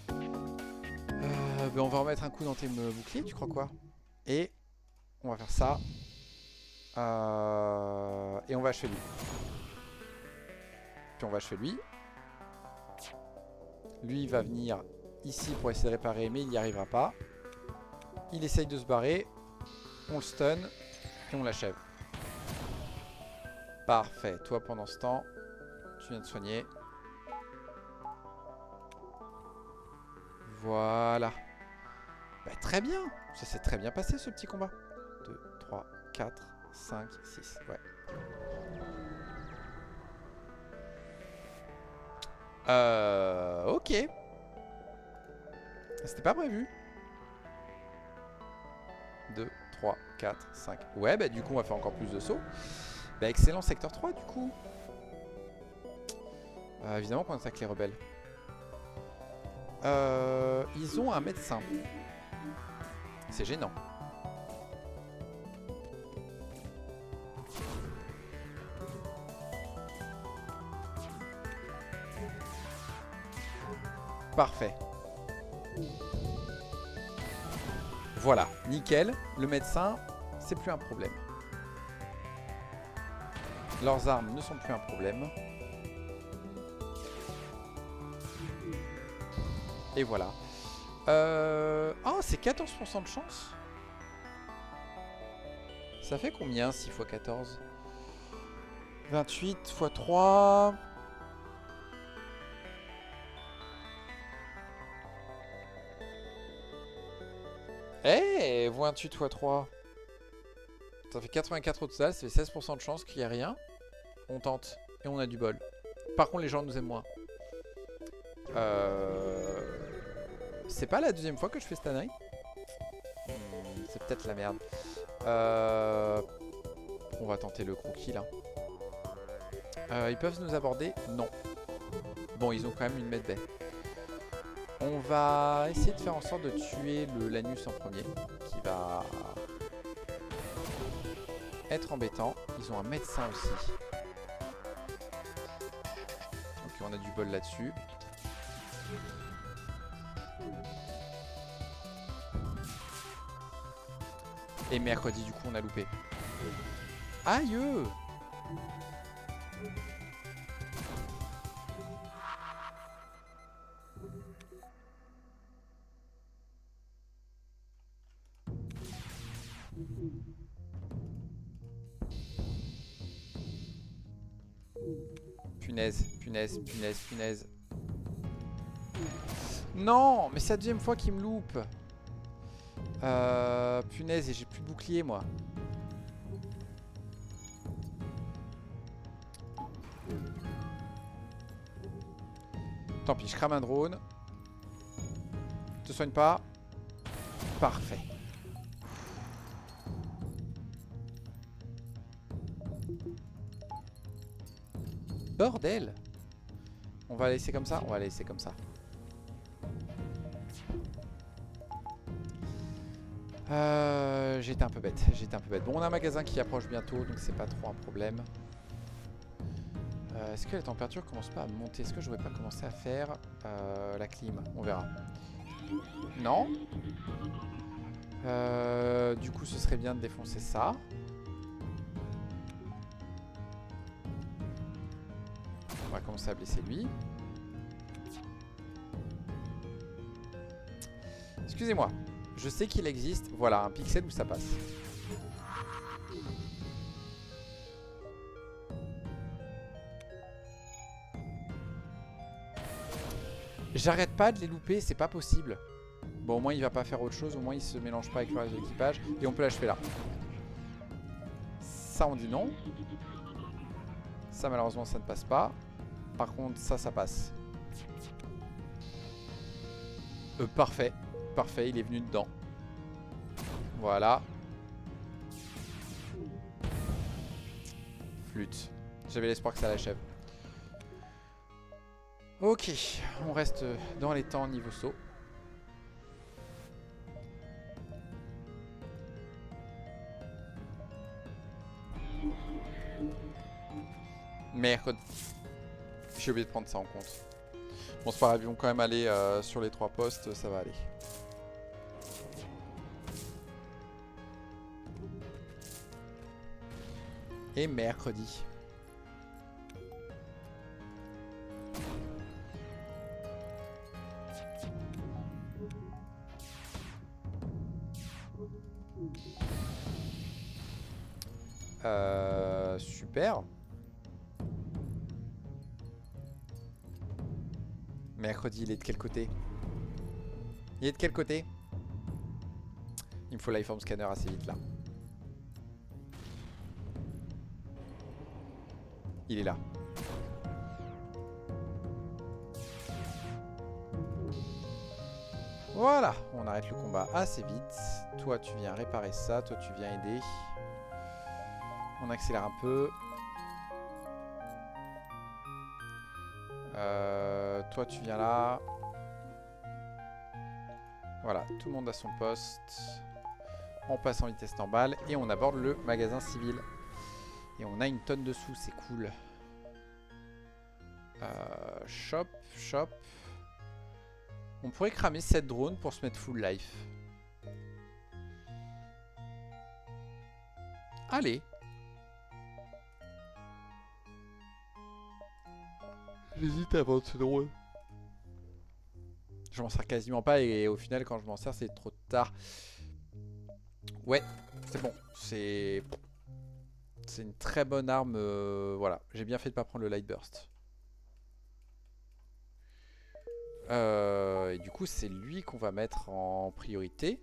Ben on va remettre un coup dans tes boucliers, tu crois quoi? Et on va faire ça. Et on va achever lui. Puis on va achever lui. Lui, il va venir ici pour essayer de réparer, mais il n'y arrivera pas. Il essaye de se barrer. On le stun. Et on l'achève. Parfait. Toi, pendant ce temps, tu viens de soigner. Voilà. Bah, très bien. Ça s'est très bien passé ce petit combat. 2, 3, 4, 5, 6. Ouais. Ok. C'était pas prévu. 2, 3, 4, 5. Ouais, bah du coup, on va faire encore plus de sauts. Bah, excellent secteur 3, du coup. Évidemment qu'on attaque les rebelles. Ils ont un médecin. C'est gênant. Parfait. Voilà, nickel. Le médecin, c'est plus un problème. Leurs armes ne sont plus un problème. Et voilà. Oh, c'est 14% de chance. Ça fait combien 6 x 14? 28 x 3. Eh, 28 x 3. Ça fait 84 au total, ça fait 16% de chance qu'il n'y ait rien. On tente et on a du bol. Par contre, les gens nous aiment moins. C'est pas la deuxième fois que je fais cette anaille. C'est peut-être la merde. On va tenter le croquis là. Ils peuvent nous aborder? Non. Bon, ils ont quand même une medbay. On va essayer de faire en sorte de tuer le Lanus en premier, qui va être embêtant. Ils ont un médecin aussi. Ok, on a du bol là-dessus. Et mercredi, du coup, on a loupé. Aïe! Punaise, punaise, punaise, punaise. Non, mais c'est la deuxième fois qu'il me loupe. Punaise, et j'ai plus de bouclier, moi. Tant pis, je crame un drone. Te soigne pas. Parfait. Bordel. On va la laisser comme ça? On va la laisser comme ça. J'étais un peu bête. J'étais un peu bête. Bon, on a un magasin qui approche bientôt, donc c'est pas trop un problème. Est-ce que la température commence pas à monter? Est-ce que je n'aurais pas commencé à faire la clim? On verra. Non. Du coup, ce serait bien de défoncer ça. On va commencer à blesser lui. Excusez-moi. Je sais qu'il existe. Voilà, un pixel où ça passe. J'arrête pas de les louper, c'est pas possible. Bon, au moins il va pas faire autre chose, au moins il se mélange pas avec le reste de l'équipage. Et on peut l'achever là. Ça on dit non. Ça malheureusement ça ne passe pas. Par contre ça, ça passe. Parfait. Parfait, il est venu dedans. Voilà. Flûte. J'avais l'espoir que ça l'achève. Ok, on reste dans les temps niveau saut. Merde. J'ai oublié de prendre ça en compte. Bon, c'est pas grave, ils vont quand même aller sur les 3 postes, ça va aller. Et mercredi. Super. Mercredi, il est de quel côté? Il est de quel côté? Il me faut l'iForm Scanner assez vite là. Il est là. Voilà, on arrête le combat assez vite. Toi, tu viens réparer ça. Toi, tu viens aider. On accélère un peu. Toi, tu viens là. Voilà, tout le monde à son poste. On passe en vitesse normale et on aborde le magasin civil. Et on a une tonne de sous, c'est cool. Shop, shop. On pourrait cramer 7 drones pour se mettre full life. Allez. J'hésite à vendre ce drone. Je m'en sers quasiment pas et au final quand je m'en sers c'est trop tard. Ouais, c'est bon. C'est une très bonne arme. Voilà, j'ai bien fait de pas prendre le light burst. Et du coup c'est lui qu'on va mettre en priorité.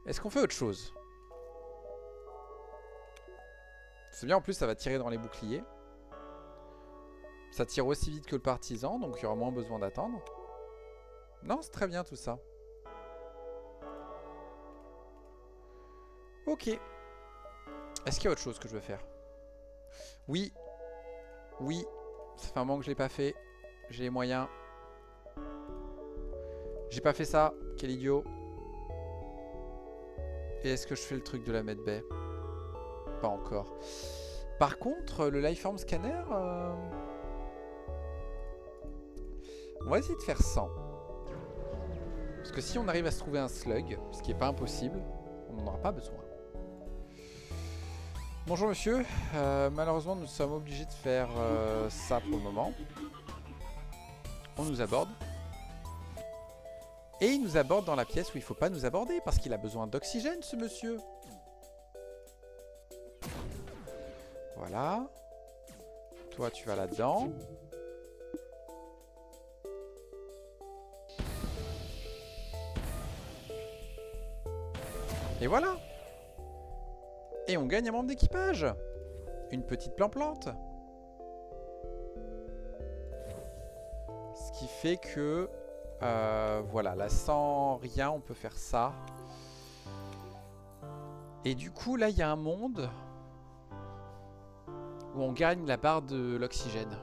Est-ce qu'on fait autre chose? C'est bien, en plus ça va tirer dans les boucliers. Ça tire aussi vite que le partisan, donc il y aura moins besoin d'attendre. Non, c'est très bien tout ça. Ok. Est-ce qu'il y a autre chose que je veux faire? Oui. Oui. Ça fait un moment que je l'ai pas fait. J'ai les moyens. J'ai pas fait ça. Quel idiot. Et est-ce que je fais le truc de la medbay? Pas encore. Par contre, le Lifeform Scanner... on va essayer de faire 100. Parce que si on arrive à se trouver un slug, ce qui n'est pas impossible, on n'en aura pas besoin. Bonjour monsieur, malheureusement nous sommes obligés de faire ça pour le moment. On nous aborde. Et il nous aborde dans la pièce où il ne faut pas nous aborder parce qu'il a besoin d'oxygène ce monsieur. Voilà. Toi tu vas là-dedans. Et voilà. Et on gagne un membre d'équipage. Une petite plante. Ce qui fait que... voilà, là sans rien, on peut faire ça. Et du coup, là, il y a un monde où on gagne la barre de l'oxygène.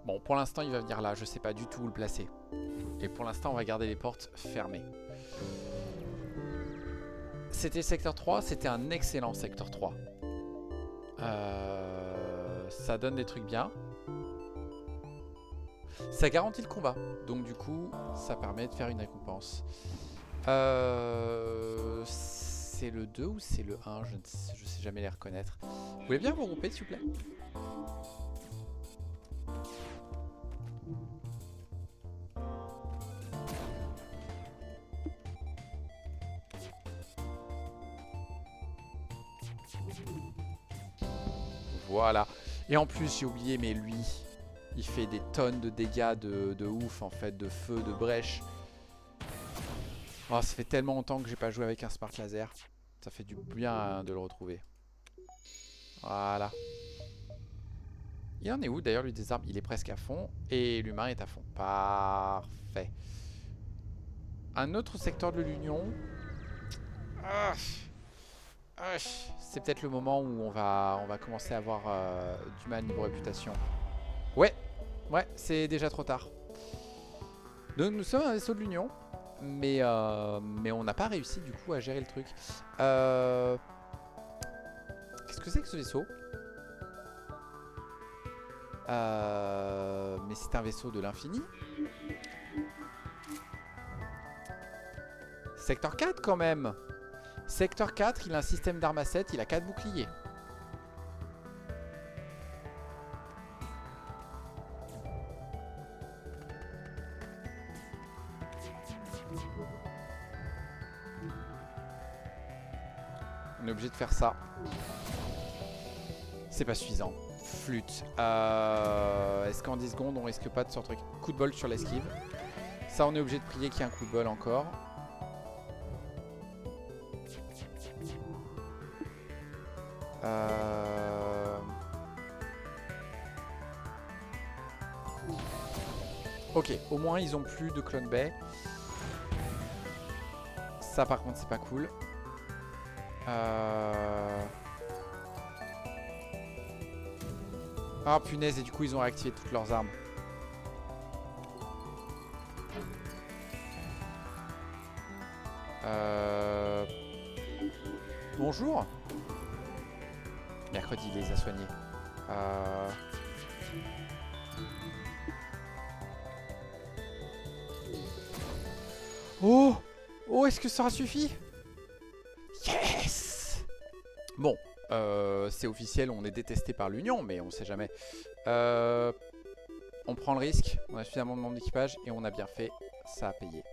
Bon, pour l'instant, il va venir là. Je sais pas du tout où le placer. Et pour l'instant, on va garder les portes fermées. C'était secteur 3. C'était un excellent secteur 3. Ça donne des trucs bien. Ça garantit le combat. Donc du coup, ça permet de faire une récompense. C'est le 2 ou c'est le 1? Je ne sais jamais les reconnaître. Vous voulez bien vous regrouper, s'il vous plaît? Voilà. Et en plus, j'ai oublié, mais lui, il fait des tonnes de dégâts de ouf, en fait, de feu, de brèche. Oh, ça fait tellement longtemps que j'ai pas joué avec un Smart Laser. Ça fait du bien de le retrouver. Voilà. Il en est où d'ailleurs, lui, des armes? Il est presque à fond. Et l'humain est à fond. Parfait. Un autre secteur de l'Union. C'est peut-être le moment où on va commencer à avoir du mal niveau réputation. Ouais, c'est déjà trop tard. Donc nous sommes un vaisseau de l'Union, mais on n'a pas réussi du coup à gérer le truc. Qu'est-ce que c'est que ce vaisseau? Mais c'est un vaisseau de l'infini. Secteur 4 quand même. Secteur 4, il a un système d'armes à 7, il a 4 boucliers. On est obligé de faire ça. C'est pas suffisant. Flûte. Est-ce qu'en 10 secondes on risque pas de sortir coup de bol sur l'esquive? Ça, on est obligé de prier qu'il y ait un coup de bol encore. Ok, au moins ils ont plus de Clone Bay. Ça par contre c'est pas cool. Ah punaise, et du coup ils ont réactivé toutes leurs armes. Bonjour. Mercredi il les a soignés. Oh! Oh, est-ce que ça aura suffi? Yes! Bon, c'est officiel, on est détesté par l'Union, mais on sait jamais. On prend le risque, on a suffisamment de membres d'équipage et on a bien fait, ça a payé.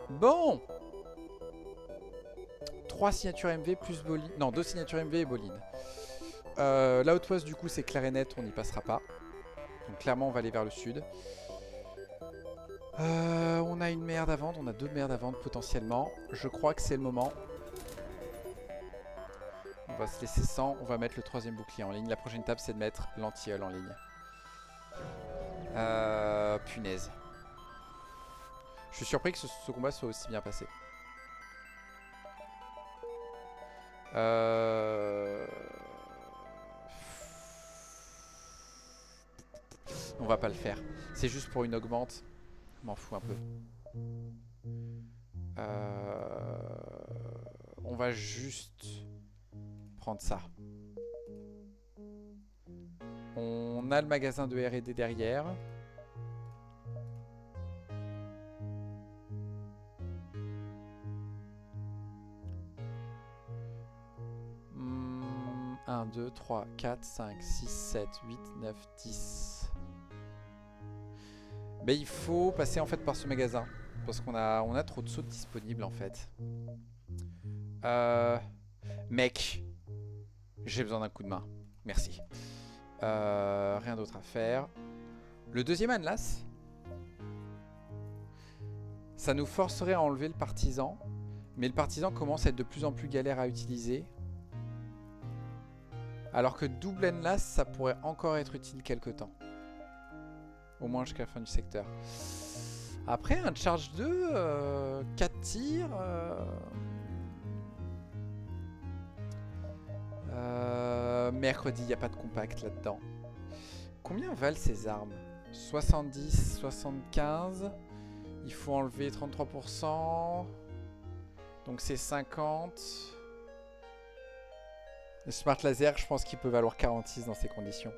Bon! 3 signatures MV plus Bolide. Non, 2 signatures MV et Bolide. L'Outpost, du coup, c'est clair et net, on n'y passera pas. Donc clairement, on va aller vers le sud. On a une merde à vendre, on a 2 merdes à vendre potentiellement. Je crois que c'est le moment. On va se laisser 100, on va mettre le 3ème bouclier en ligne. La prochaine étape, c'est de mettre l'anti-hull en ligne. Punaise. Je suis surpris que ce combat soit aussi bien passé. On va pas le faire. C'est juste pour une augmente. Je m'en fous un peu. On va juste prendre ça. On a le magasin de R&D derrière. Hmm, 1, 2, 3, 4, 5, 6, 7, 8, 9, 10. Mais il faut passer en fait par ce magasin. Parce qu'on a trop de sauts disponibles en fait. Mec. J'ai besoin d'un coup de main. Merci. Rien d'autre à faire. Le deuxième Anlas. Ça nous forcerait à enlever le partisan. Mais le partisan commence à être de plus en plus galère à utiliser. Alors que double Anlas, ça pourrait encore être utile quelque temps. Au moins jusqu'à la fin du secteur. Après, un charge 2, 4 tirs. Mercredi, il n'y a pas de compact là-dedans. Combien valent ces armes? 70, 75. Il faut enlever 33%. Donc c'est 50. Le Smart Laser, je pense qu'il peut valoir 46 dans ces conditions.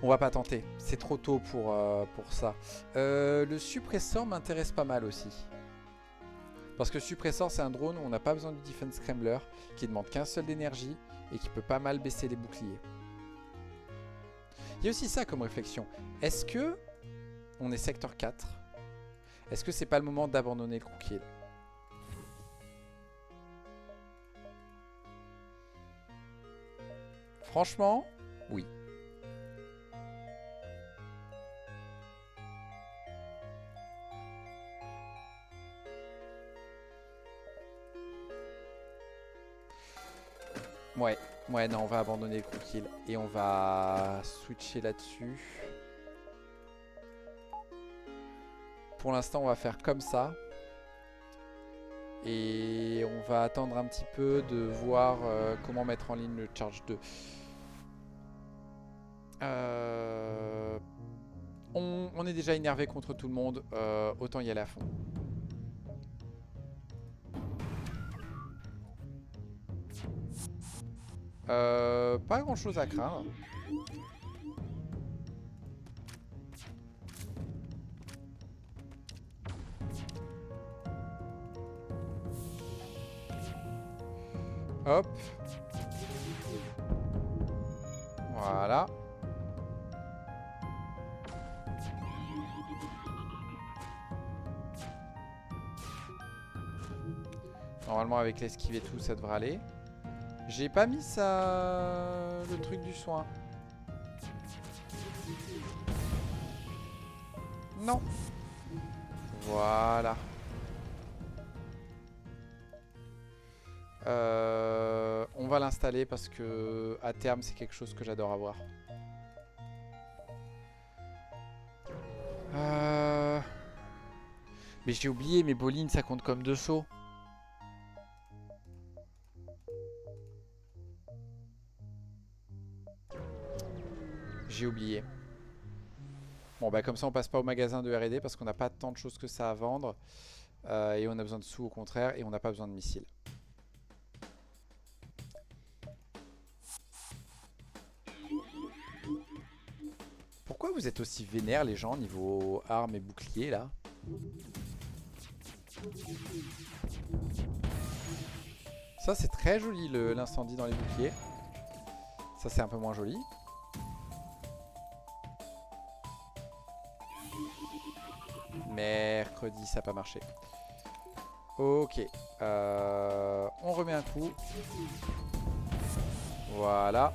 On va pas tenter. C'est trop tôt pour ça. Le suppresseur m'intéresse pas mal aussi. Parce que le suppresseur, c'est un drone où on n'a pas besoin du Defense Scrambler, qui demande qu'un seul d'énergie et qui peut pas mal baisser les boucliers. Il y a aussi ça comme réflexion. Est-ce que on est secteur 4? Est-ce que c'est pas le moment d'abandonner le Crookill? Franchement, oui. Ouais, non, on va abandonner le Crookill et on va switcher là-dessus. Pour l'instant, on va faire comme ça. Et on va attendre un petit peu de voir comment mettre en ligne le Charge 2. On est déjà énervé contre tout le monde. Autant y aller à fond. Pas grand chose à craindre. Hop. Voilà. Normalement avec l'esquive et tout ça devrait aller. J'ai pas mis ça... le truc du soin. Non. Voilà. On va l'installer parce que à terme c'est quelque chose que j'adore avoir. Mais j'ai oublié, mes bolines ça compte comme 2 sauts. J'ai oublié. Bon bah comme ça on passe pas au magasin de R&D parce qu'on n'a pas tant de choses que ça à vendre. Et on a besoin de sous au contraire et on n'a pas besoin de missiles. Pourquoi vous êtes aussi vénères les gens niveau armes et boucliers là? Ça c'est très joli l'incendie dans les boucliers. Ça c'est un peu moins joli. Mercredi ça n'a pas marché. Ok. On remet un coup. Voilà.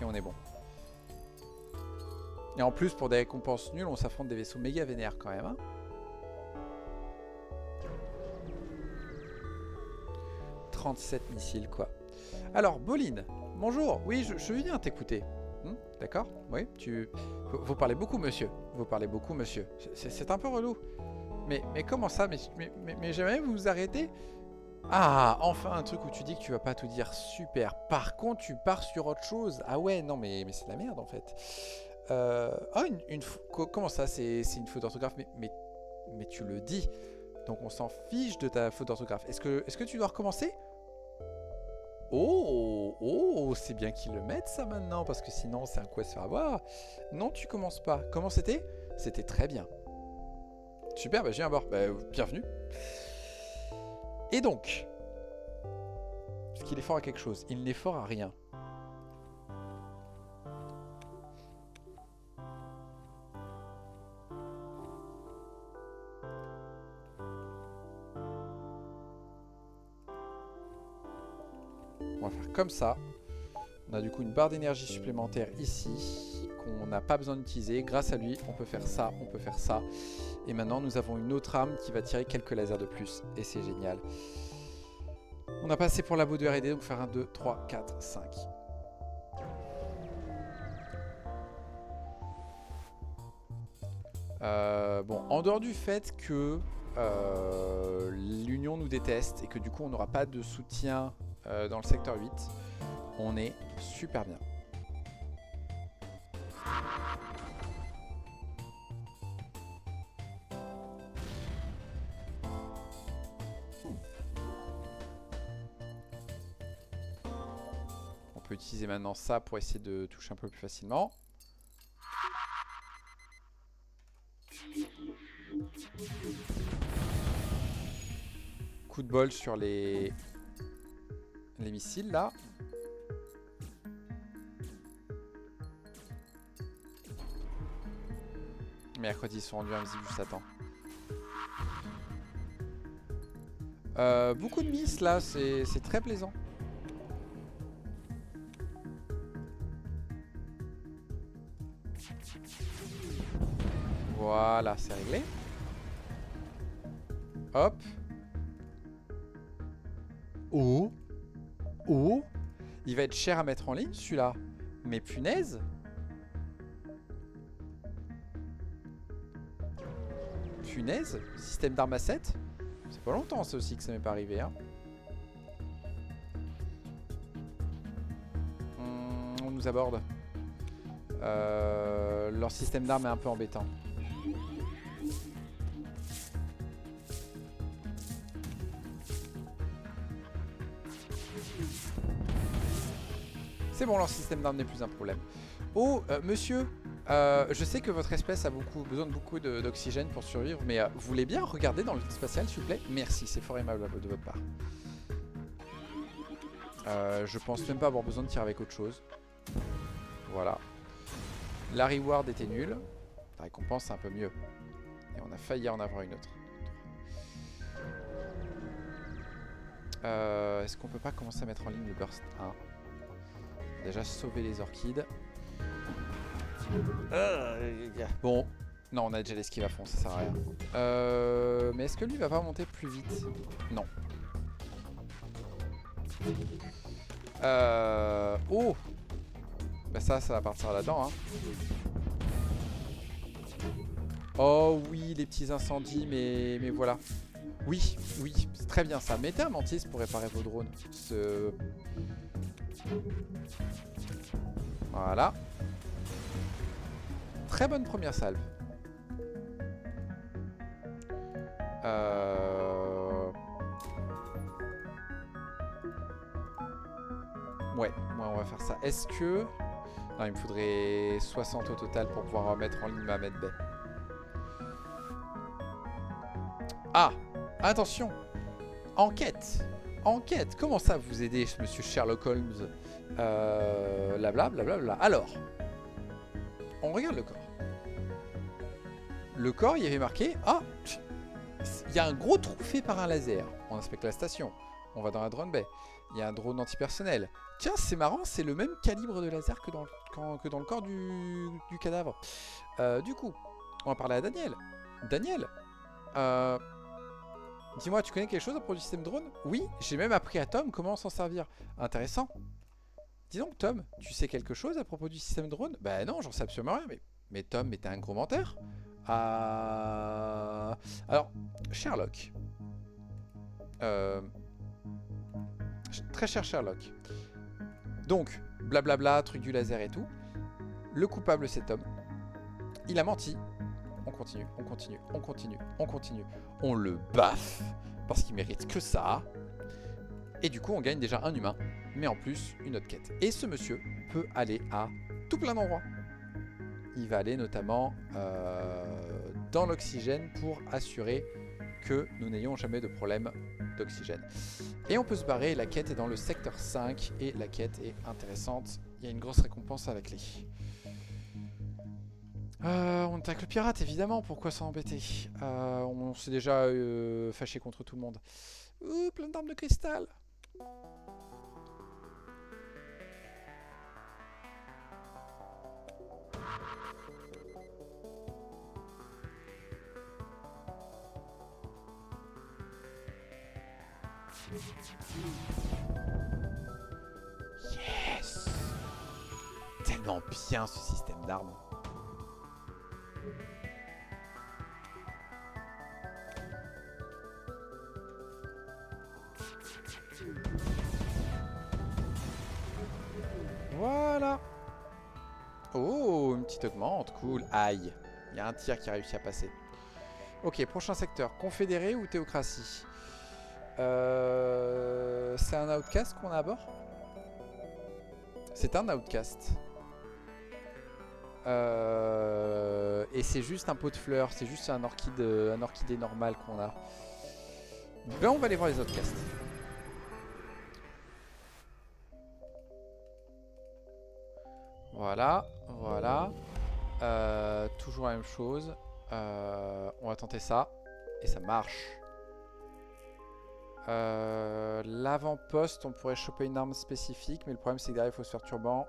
Et on est bon. Et en plus pour des récompenses nulles on s'affronte des vaisseaux méga vénères quand même hein. 37 missiles quoi. Alors Boline, bonjour. Oui je viens t'écouter. D'accord. Oui vous parlez beaucoup monsieur. Vous parlez beaucoup monsieur. C'est un peu relou. Mais comment ça? Mais jamais vous vous arrêtez? Ah, enfin un truc où tu dis que tu vas pas tout dire. Super. Par contre, tu pars sur autre chose. Ah ouais, non mais c'est de la merde en fait. Comment ça? C'est une faute d'orthographe mais tu le dis. Donc on s'en fiche de ta faute d'orthographe. Est-ce que tu dois recommencer? Oh, c'est bien qu'ils le mettent ça maintenant, parce que sinon c'est un coup à se faire avoir. Non, tu commences pas. Comment c'était? C'était très bien. Super, bah j'ai un bord. Bah, bienvenue. Et donc, est-ce qu'il est fort à quelque chose? Il n'est fort à rien. On va faire comme ça. On a du coup une barre d'énergie supplémentaire ici qu'on n'a pas besoin d'utiliser. Grâce à lui, on peut faire ça, on peut faire ça. Et maintenant, nous avons une autre arme qui va tirer quelques lasers de plus. Et c'est génial. On a passé pour labo de R&D, donc faire un 2, 3, 4, 5. Bon, en dehors du fait que l'Union nous déteste et que du coup on n'aura pas de soutien dans le secteur 8, on est super bien. On peut utiliser maintenant ça pour essayer de toucher un peu plus facilement. Coup de bol sur les missiles là. Mercredi, ils sont rendus invisibles juste à temps. Beaucoup de miss là, c'est très plaisant. Voilà, c'est réglé. Hop. Oh. Oh. Il va être cher à mettre en ligne celui-là. Mais punaise. Punaise. Système d'armes à 7. C'est pas longtemps ça aussi que ça m'est pas arrivé hein. On nous aborde. Leur système d'armes est un peu embêtant. C'est bon, leur système d'armes n'est plus un problème. Oh, monsieur, je sais que votre espèce a besoin de beaucoup d'oxygène pour survivre, mais vous voulez bien regarder dans le spatial, s'il vous plaît? Merci, c'est fort aimable de votre part. Je pense même pas avoir besoin de tirer avec autre chose. Voilà. La reward était nulle. La récompense, c'est un peu mieux. Et on a failli en avoir une autre. Est-ce qu'on peut pas commencer à mettre en ligne le burst 1? Déjà sauver les orchides. Bon, non, on a déjà l'esquive à fond, ça sert à rien. Mais est-ce que lui va pas monter plus vite? Non. Oh, bah ça va partir là-dedans, hein. Oh oui, les petits incendies, mais voilà. Oui, oui, c'est très bien ça. Mettez un mantis pour réparer vos drones. Voilà. Très bonne première salve. Ouais, on va faire ça. Est-ce que... Non, il me faudrait 60 au total pour pouvoir mettre en ligne ma medbay. Ah! Attention! Enquête! Enquête! Comment ça vous aider, monsieur Sherlock Holmes? Blablabla. Alors, on regarde le corps. Le corps, il y avait marqué... Ah! Il y a un gros trou fait par un laser. On inspecte la station. On va dans la drone bay. Il y a un drone antipersonnel. Tiens, c'est marrant, c'est le même calibre de laser que dans le corps du cadavre. Du coup, on va parler à Daniel. Daniel, dis-moi, tu connais quelque chose à propos du système drone? Oui, j'ai même appris à Tom comment s'en servir. Intéressant. Dis donc, Tom, tu sais quelque chose à propos du système drone? Bah non, j'en sais absolument rien. Mais Tom, mais t'es un gros menteur. Alors, Sherlock. Très cher Sherlock. Donc, blablabla, truc du laser et tout. Le coupable, c'est Tom. Il a menti. On continue, on continue, on continue, on continue. On le baffe, parce qu'il mérite que ça. Et du coup, on gagne déjà un humain, mais en plus, une autre quête. Et ce monsieur peut aller à tout plein d'endroits. Il va aller notamment dans l'oxygène pour assurer que nous n'ayons jamais de problème d'oxygène. Et on peut se barrer, la quête est dans le secteur 5 et la quête est intéressante. Il y a une grosse récompense à la clé. On attaque le pirate évidemment, pourquoi s'embêter? On s'est déjà fâché contre tout le monde. Ouh, plein d'armes de cristal. Yes! Tellement bien ce système d'armes. Voilà. Oh, une petite augmente, cool. Aïe, il y a un tir qui a réussi à passer. Ok, prochain secteur, confédéré ou théocratie? C'est un outcast qu'on a à bord? C'est un outcast. Et c'est juste un pot de fleurs, c'est juste un orchidée normal qu'on a. Ben on va aller voir les outcasts. Voilà, voilà. Toujours la même chose. On va tenter ça. Et ça marche. L'avant-poste, on pourrait choper une arme spécifique. Mais le problème, c'est que derrière, il faut se faire turban.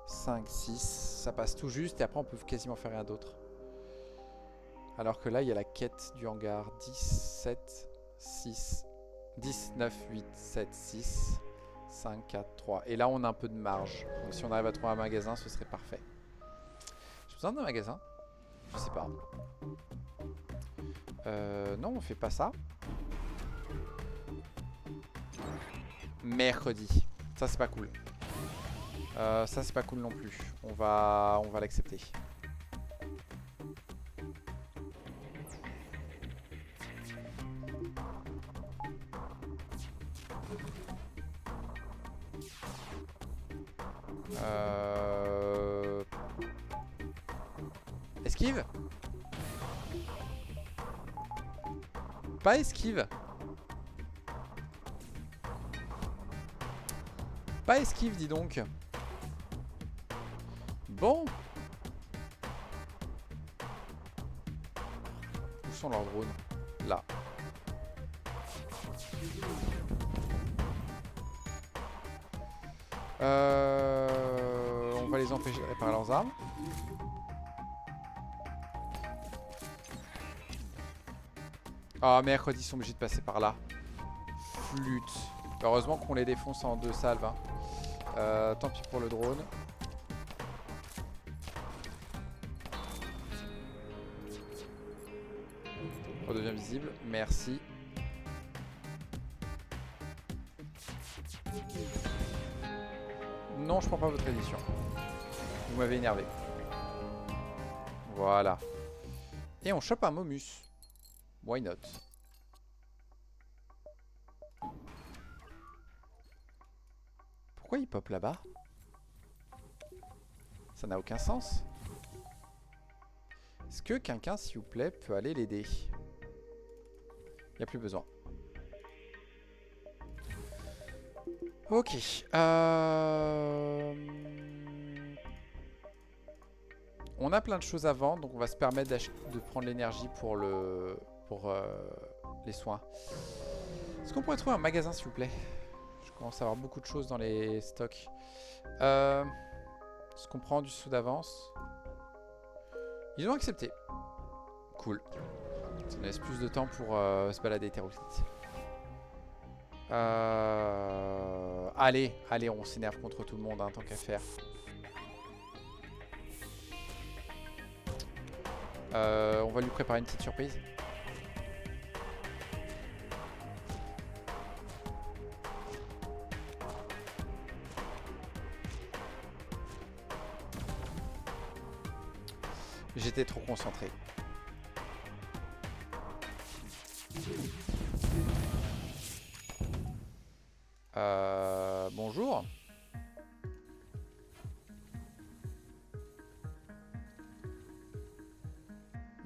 5, 6. Ça passe tout juste. Et après, on peut quasiment faire rien d'autre. Alors que là, il y a la quête du hangar. 10, 7, 6, 10, 9, 8, 7, 6, 5, 4, 3. Et là, on a un peu de marge. Donc, si on arrive à trouver un magasin, ce serait parfait. J'ai besoin d'un magasin? Je sais pas. Non, on fait pas ça. Mercredi. Ça, c'est pas cool. Ça, c'est pas cool non plus. On va l'accepter. Esquive? Pas esquive. Pas esquive, dis donc. Bon. Où sont leurs drones? Là. On va les empêcher de réparer leurs armes. Ah, mercredi, ils sont obligés de passer par là. Flûte. Heureusement qu'on les défonce en 2 salves. Hein. Tant pis pour le drone. Redevient visible. Merci. Non, je prends pas votre édition. Vous m'avez énervé. Voilà. Et on chope un Momus. Why not? Pourquoi il pop là-bas? Ça n'a aucun sens. Est-ce que quelqu'un, s'il vous plaît, peut aller l'aider? Il n'y a plus besoin. Ok. On a plein de choses à vendre, donc on va se permettre de prendre l'énergie pour les soins. Est-ce qu'on pourrait trouver un magasin, s'il vous plaît? Je commence à avoir beaucoup de choses dans les stocks. Est-ce qu'on prend du sous d'avance? Ils ont accepté. Cool. Ça nous laisse plus de temps pour se balader hétéroclite. Allez, on s'énerve contre tout le monde, hein, tant qu'à faire. On va lui préparer une petite surprise. J'étais trop concentré. Bonjour.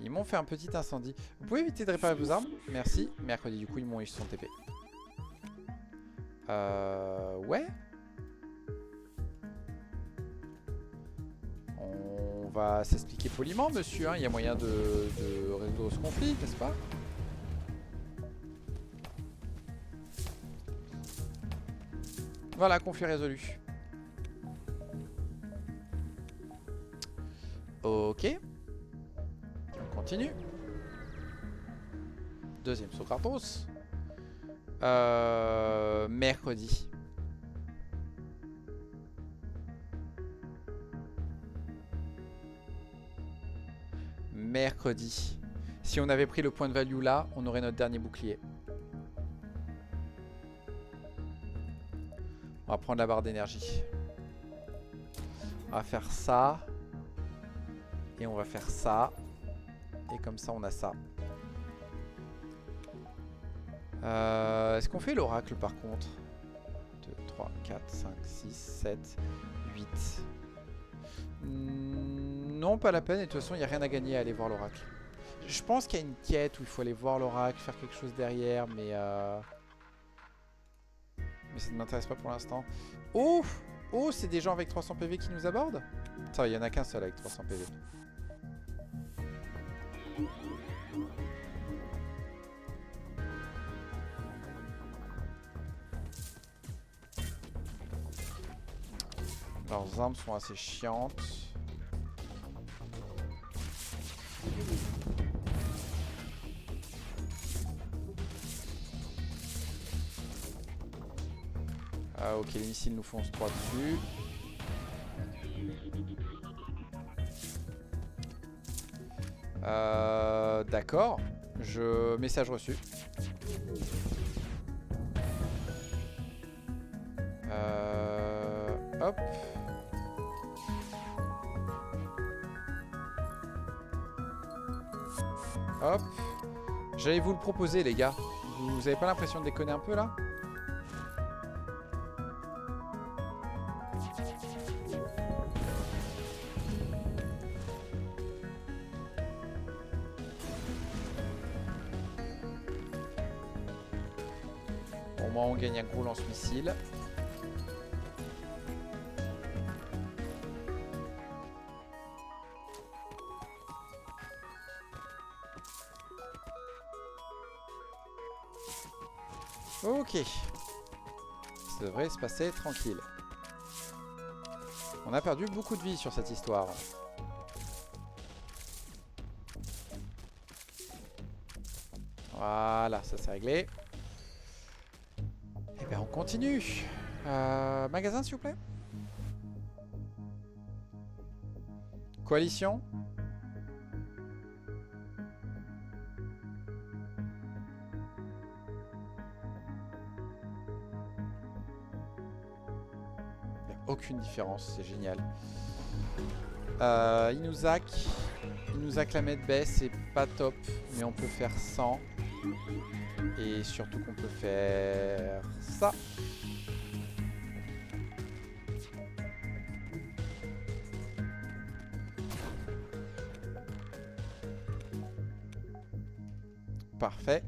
Ils m'ont fait un petit incendie. Vous pouvez éviter de réparer vos armes? Merci. Mercredi, du coup, ils se sont TP. Ouais. On va s'expliquer poliment, monsieur. Hein. Il y a moyen de résoudre ce conflit, n'est-ce pas? Voilà, conflit résolu. Ok. On continue. Deuxième saut Cardos. Mercredi. Mercredi. Si on avait pris le point de value là, on aurait notre dernier bouclier. On va prendre la barre d'énergie. On va faire ça. Et on va faire ça. Et comme ça, on a ça. Est-ce qu'on fait l'oracle par contre? 2, 3, 4, 5, 6, 7, 8. Non, pas la peine. Et de toute façon, il n'y a rien à gagner à aller voir l'oracle. Je pense qu'il y a une quête où il faut aller voir l'oracle, faire quelque chose derrière, mais ça ne m'intéresse pas pour l'instant. Oh! Oh, c'est des gens avec 300 PV qui nous abordent? Ça, il n'y en a qu'un seul avec 300 PV. Leurs armes sont assez chiantes. Ah, ok, les missiles nous foncent 3 dessus. D'accord. Message reçu. Hop. Hop. J'allais vous le proposer, les gars. Vous avez pas l'impression de déconner un peu là? Au moins on gagne un gros lance-missile. Ok. Ça devrait se passer tranquille. On a perdu beaucoup de vie sur cette histoire. Voilà, ça c'est réglé. Et bien on continue. Magasin s'il vous plaît. Coalition. Il n'y a aucune différence, c'est génial. Il nous hack la medbay, c'est pas top, mais on peut faire 100. Et surtout qu'on peut faire ça. Parfait.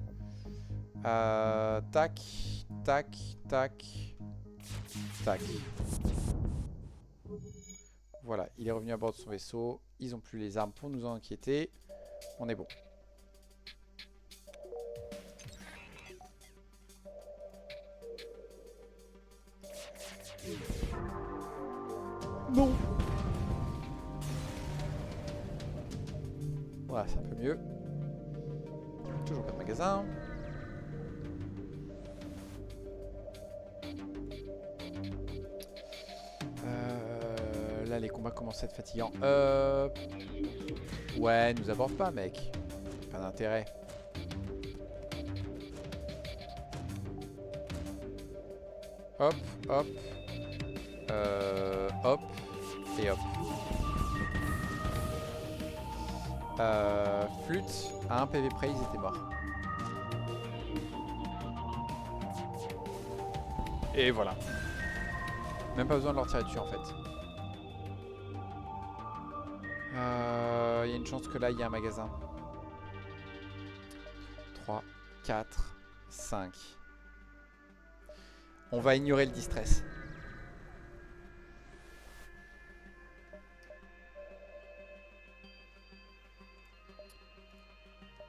Tac, tac, tac, tac. Voilà, il est revenu à bord de son vaisseau. Ils n'ont plus les armes pour nous inquiéter. On est bon. Non. Voilà, c'est un peu mieux. Toujours pas de magasin. Là, les combats commencent à être fatigants. Ouais, nous aborde pas, mec. Pas d'intérêt. Hop, hop. Hop. Et hop. Flûte, à 1 PV près, ils étaient morts. Et voilà. Même pas besoin de leur tirer dessus en fait. Il y a une chance que là il y a un magasin. 3, 4, 5. On va ignorer le distress.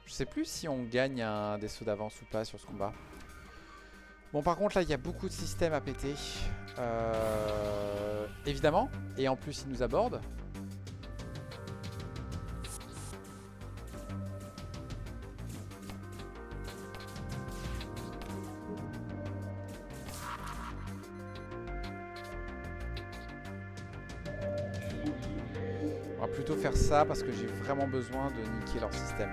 Je sais plus si on gagne un des sauts d'avance ou pas sur ce combat. Bon, par contre là il y a beaucoup de systèmes à péter. Évidemment. Et en plus ils nous abordent. On va plutôt faire ça parce que j'ai vraiment besoin de niquer leur système.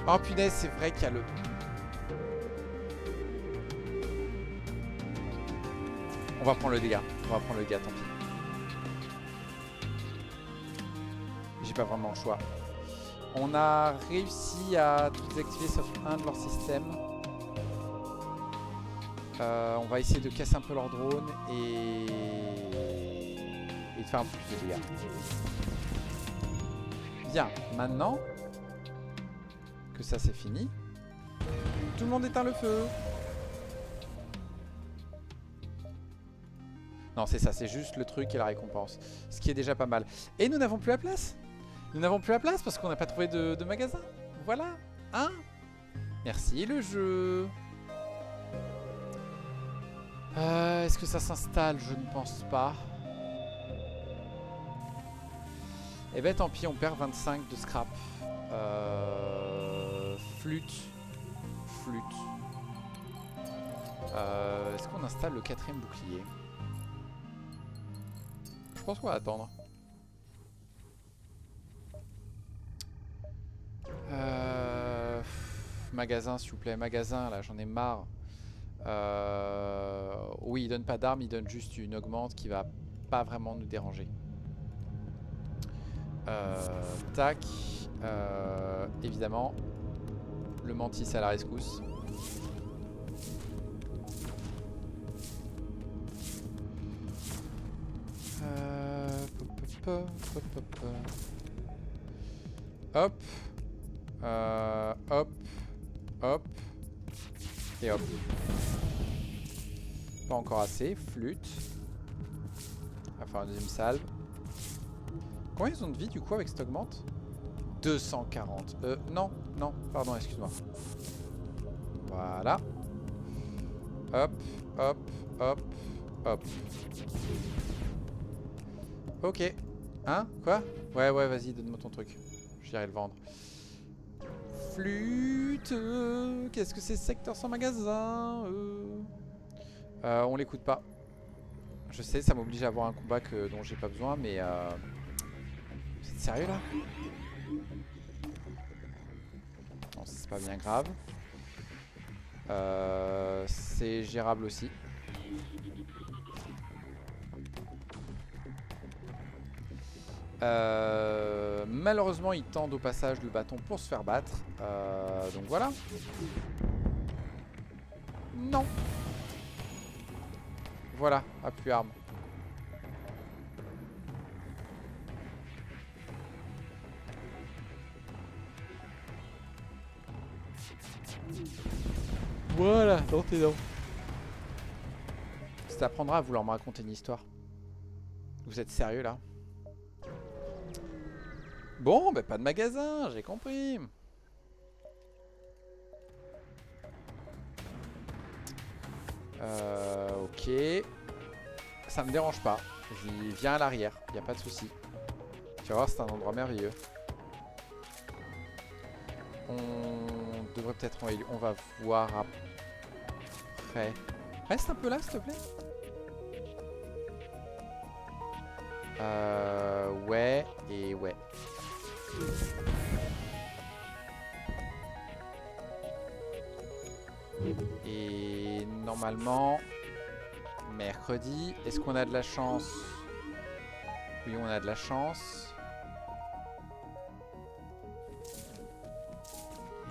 Oh punaise, c'est vrai qu'il y a le... On va prendre le dégât. On va prendre le dégât, tant pis. J'ai pas vraiment le choix. On a réussi à tout désactiver sauf un de leurs systèmes. On va essayer de casser un peu leur drone et de faire un peu plus de dégâts. Bien, maintenant que ça c'est fini, tout le monde éteint le feu. Non, c'est ça, c'est juste le truc et la récompense. Ce qui est déjà pas mal. Et nous n'avons plus la place. Nous n'avons plus la place parce qu'on n'a pas trouvé de magasin. Voilà. Hein? Merci le jeu. Est-ce que ça s'installe? Je ne pense pas. Eh ben tant pis, on perd 25 de scrap. Flûte. Flûte. Est-ce qu'on installe le 4ème bouclier? Je pense qu'on va attendre. Magasin s'il vous plaît, magasin là, j'en ai marre. Oui, il donne pas d'armes, il donne juste une augmente qui va pas vraiment nous déranger. Tac. Évidemment. Le mantis à la rescousse. Hop. Hop. Hop. Et hop. Pas encore assez. Flûte. On va faire une deuxième salve. Combien ils ont de vie du coup avec cette augmente? 240. Non, non, pardon, excuse-moi. Voilà. Hop, hop, hop, hop. Ok. Hein? Quoi? Ouais, ouais, vas-y, donne-moi ton truc. J'irai le vendre. Flûte. Qu'est-ce que c'est secteur sans magasin? On l'écoute pas. Je sais, ça m'oblige à avoir un combat dont j'ai pas besoin, mais vous êtes sérieux là? Non, c'est pas bien grave. C'est gérable aussi. Malheureusement, ils tendent au passage le bâton pour se faire battre. Donc voilà. Non. Voilà, à plus arme. Voilà, dans tes dents. Ça t'apprendra à vouloir me raconter une histoire. Vous êtes sérieux là? Bon, bah pas de magasin, j'ai compris. Ok. Ça me dérange pas. Viens à l'arrière, y a pas de souci. Tu vas voir, c'est un endroit merveilleux. On devrait peut-être... On va voir après. Reste un peu là, s'il te plaît. Ouais et ouais. Et normalement, mercredi, est-ce qu'on a de la chance? Oui, on a de la chance.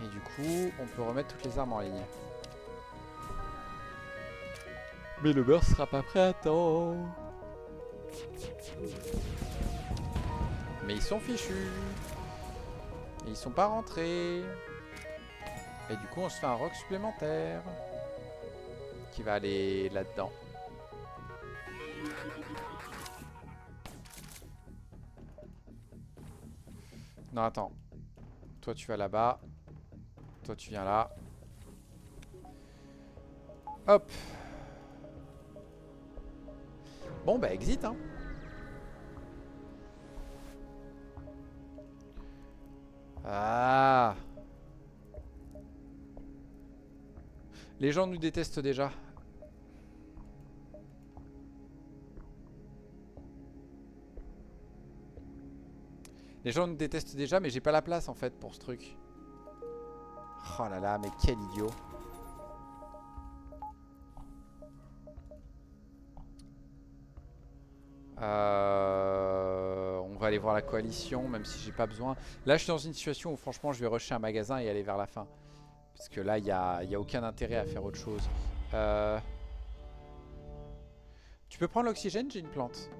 Et du coup, on peut remettre toutes les armes en ligne. Mais le beurre sera pas prêt à temps. Mais ils sont fichus. Et ils sont pas rentrés. Et du coup, on se fait un rock supplémentaire. Qui va aller là-dedans. Non, attends. Toi, tu vas là-bas. Toi, tu viens là. Hop. Bon, bah, exit, hein. Ah. Les gens nous détestent déjà. Les gens nous détestent déjà, mais j'ai pas la place en fait pour ce truc. Oh là là, mais quel idiot. On va aller voir la coalition, même si j'ai pas besoin. Là, je suis dans une situation où franchement, je vais rusher un magasin et aller vers la fin. Parce que là, il y a aucun intérêt à faire autre chose. Tu peux prendre l'oxygène, j'ai une plante.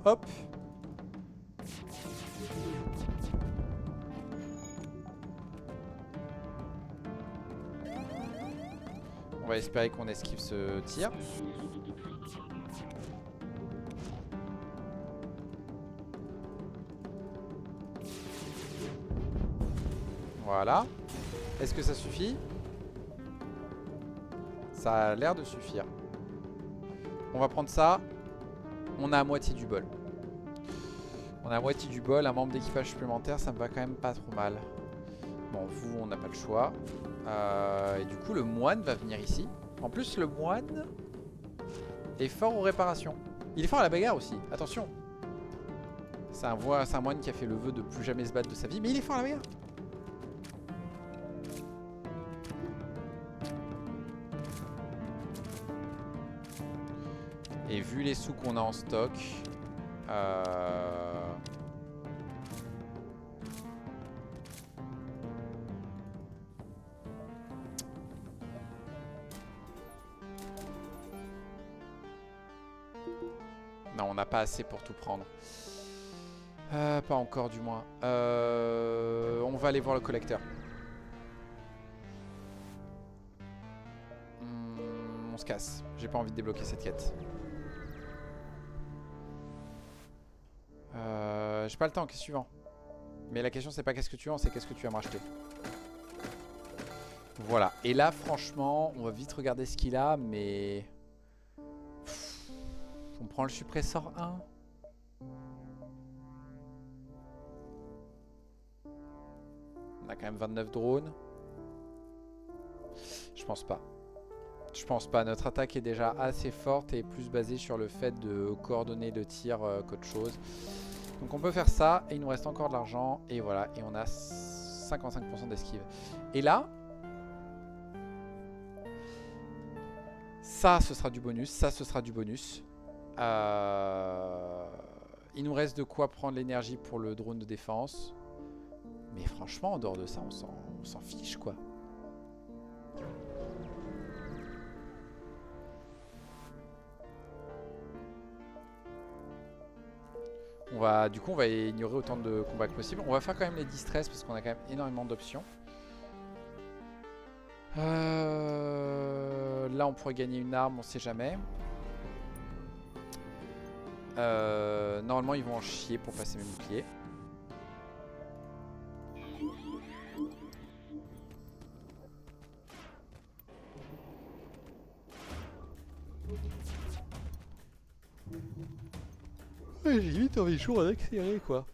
Hop. On va espérer qu'on esquive ce tir. Voilà. Est-ce que ça suffit? Ça a l'air de suffire. On va prendre ça. On a à moitié du bol. On a à moitié du bol. Un membre d'équipage supplémentaire, ça me va quand même pas trop mal. Bon, vous, on n'a pas le choix. Et du coup, le moine va venir ici. En plus, le moine est fort aux réparations. Il est fort à la bagarre aussi. Attention. C'est un moine qui a fait le vœu de plus jamais se battre de sa vie. Mais il est fort à la bagarre. Et vu les sous qu'on a en stock, non, on n'a pas assez pour tout prendre. Pas encore du moins. On va aller voir le collecteur. On se casse. J'ai pas envie de débloquer cette quête. J'ai pas le temps, qu'est-ce suivant. Mais la question c'est pas qu'est-ce que tu vends, c'est qu'est-ce que tu vas me racheter. Voilà. Et là franchement, on va vite regarder ce qu'il a, mais... On prend le suppresseur 1. On a quand même 29 drones. Je pense pas. Je pense pas. Notre attaque est déjà assez forte et plus basée sur le fait de coordonner le tir qu'autre chose. Donc on peut faire ça et il nous reste encore de l'argent. Et voilà. Et on a 55% d'esquive. Et là, ça ce sera du bonus. Ça ce sera du bonus. Il nous reste de quoi prendre l'énergie pour le drone de défense. Mais franchement, en dehors de ça, on s'en fiche, quoi. Du coup, on va ignorer autant de combats que possible. On va faire quand même les distress parce qu'on a quand même énormément d'options. Là, on pourrait gagner une arme, on sait jamais. Normalement, ils vont en chier pour passer mes boucliers. Ouais, j'ai vite envie de jouer d'accélérer quoi.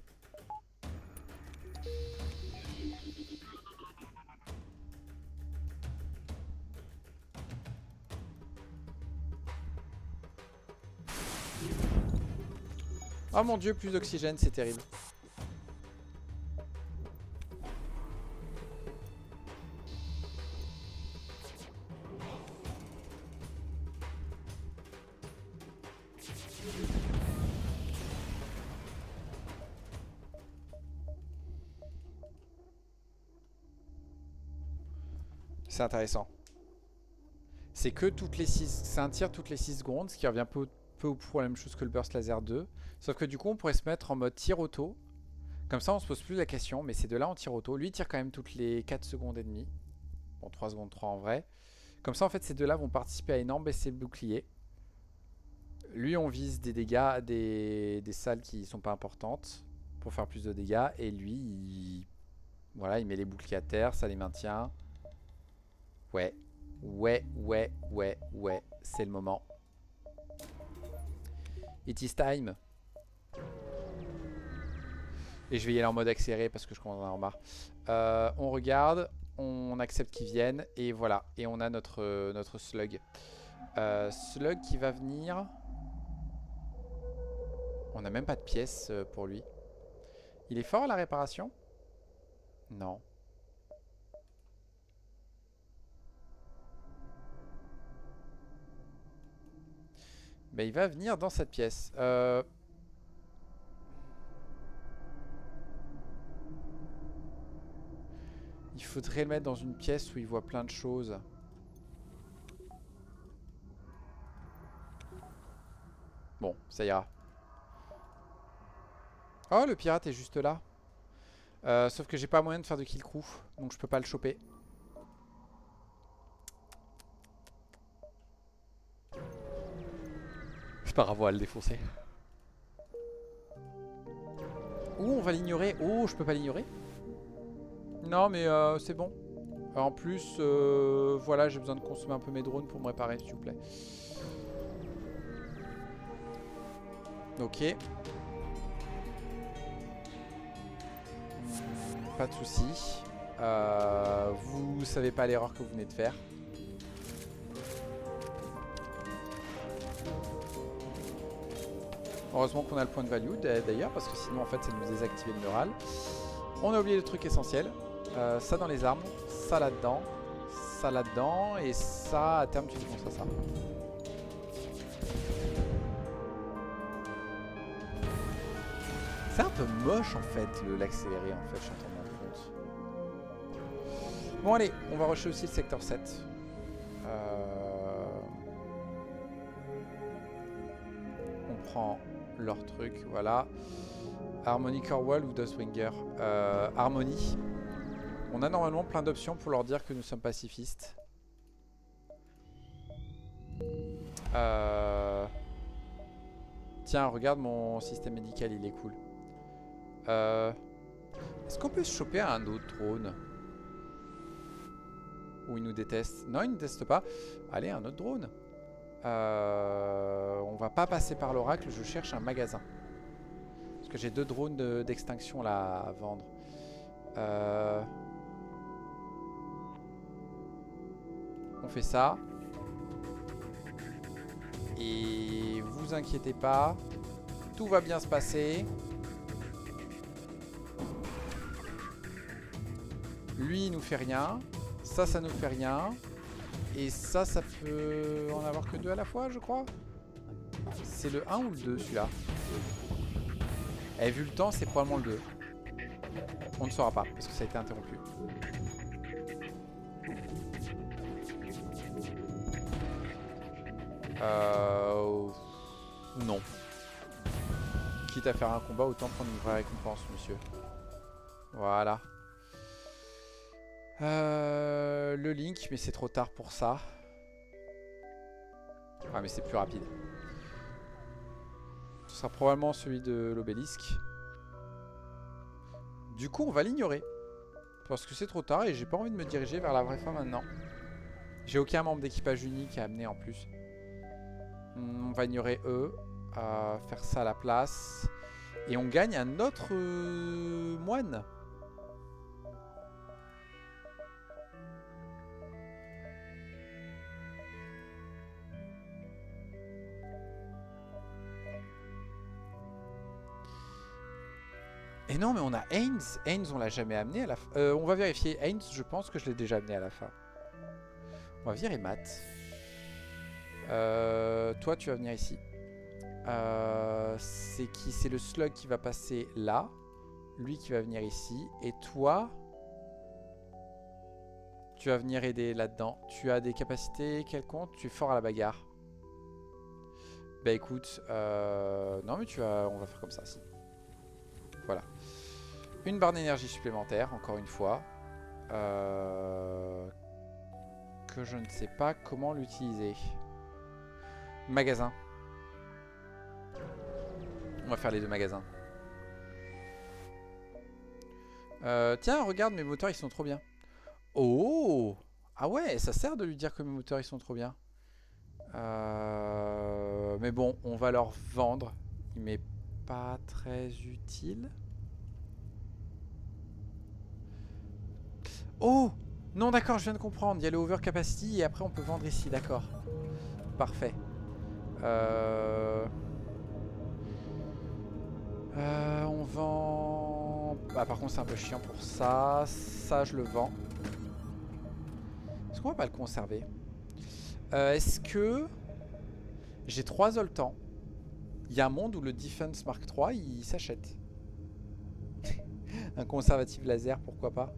Oh mon dieu, plus d'oxygène, c'est terrible. C'est intéressant. C'est que toutes les 6... C'est un tir toutes les 6 secondes, ce qui revient peu ou prou la même chose que le Burst Laser 2. Sauf que du coup, on pourrait se mettre en mode tir auto. Comme ça, on se pose plus la question, mais ces deux-là, on tire auto. Lui, il tire quand même toutes les 4 secondes et demie. Bon, 3 secondes 3 en vrai. Comme ça, en fait, ces deux-là vont participer à énorme baisser le bouclier. Lui, on vise des dégâts, des salles qui sont pas importantes pour faire plus de dégâts. Et lui, voilà, il met les boucliers à terre, ça les maintient. Ouais, c'est le moment. It is time. Et je vais y aller en mode accéléré parce que je commence à en avoir marre. On regarde, on accepte qu'ils viennent et voilà. Et on a notre slug. Slug qui va venir. On n'a même pas de pièces pour lui. Il est fort à la réparation? Non. Mais il va venir dans cette pièce. Il faudrait le mettre dans une pièce où il voit plein de choses. Bon, ça ira. Oh, le pirate est juste là. Sauf que j'ai pas moyen de faire de kill crew. Donc je peux pas le choper. C'est pas grave, on va le défoncer. Ouh, on va l'ignorer. Oh, je peux pas l'ignorer. Non, mais c'est bon. En plus, voilà, j'ai besoin de consommer un peu mes drones pour me réparer, s'il vous plaît. Ok. Pas de soucis. Vous savez pas l'erreur que vous venez de faire. Heureusement qu'on a le point de value d'ailleurs, parce que sinon en fait ça nous désactivait le mural. On a oublié le truc essentiel. Ça dans les armes, ça là-dedans, et ça à terme tu défonceras ça. C'est un peu moche en fait l'accéléré en fait, je suis en train de me rendre compte. Bon allez, on va rusher aussi le secteur 7. On prend leur truc, voilà. Harmony Corwall ou Dustwinger. Harmony. On a normalement plein d'options pour leur dire que nous sommes pacifistes. Tiens, regarde mon système médical, il est cool. Est-ce qu'on peut se choper un autre drone? Ou il nous déteste? Non, il ne déteste pas. Allez, un autre drone. On va pas passer par l'oracle, je cherche un magasin. Parce que j'ai 2 drones d'extinction là à vendre. On fait ça. Et vous inquiétez pas, tout va bien se passer. Lui il nous fait rien. Ça nous fait rien. Et ça peut en avoir que 2 à la fois je crois. C'est le 1 ou le 2 celui-là? Et vu le temps c'est probablement le 2. On ne saura pas parce que ça a été interrompu. Non. Quitte à faire un combat, autant prendre une vraie récompense, monsieur. Voilà. Le Link, mais c'est trop tard pour ça. Ah, mais c'est plus rapide. Ce sera probablement celui de l'obélisque. Du coup, on va l'ignorer. Parce que c'est trop tard et j'ai pas envie de me diriger vers la vraie fin maintenant. J'ai aucun membre d'équipage unique à amener en plus. On va ignorer eux. Faire ça à la place. Et on gagne un autre moine. Et non, mais on a Haynes. Haynes, on l'a jamais amené à la fin. On va vérifier. Haynes, je pense que je l'ai déjà amené à la fin. On va virer Matt. Toi, tu vas venir ici. C'est qui? C'est le slug qui va passer là. Lui qui va venir ici. Et toi, tu vas venir aider là-dedans. Tu as des capacités quelconques? Tu es fort à la bagarre. Bah écoute, non mais on va faire comme ça. Si. Voilà. Une barre d'énergie supplémentaire, encore une fois. Que je ne sais pas comment l'utiliser. Magasin. On va faire les 2 magasins. Tiens, regarde, mes moteurs, ils sont trop bien. Oh! Ah ouais, ça sert de lui dire que mes moteurs, ils sont trop bien. Mais bon, on va leur vendre. Il m'est pas très utile. Oh! Non, d'accord, je viens de comprendre. Il y a le overcapacity et après, on peut vendre ici, d'accord. Parfait. On vend... Bah, par contre, c'est un peu chiant pour ça. Ça, je le vends. Est-ce qu'on va pas le conserver? Est-ce que... J'ai 3 Zoltans. Il y a un monde où le Defense Mark III, il s'achète. Un conservatif laser, pourquoi pas?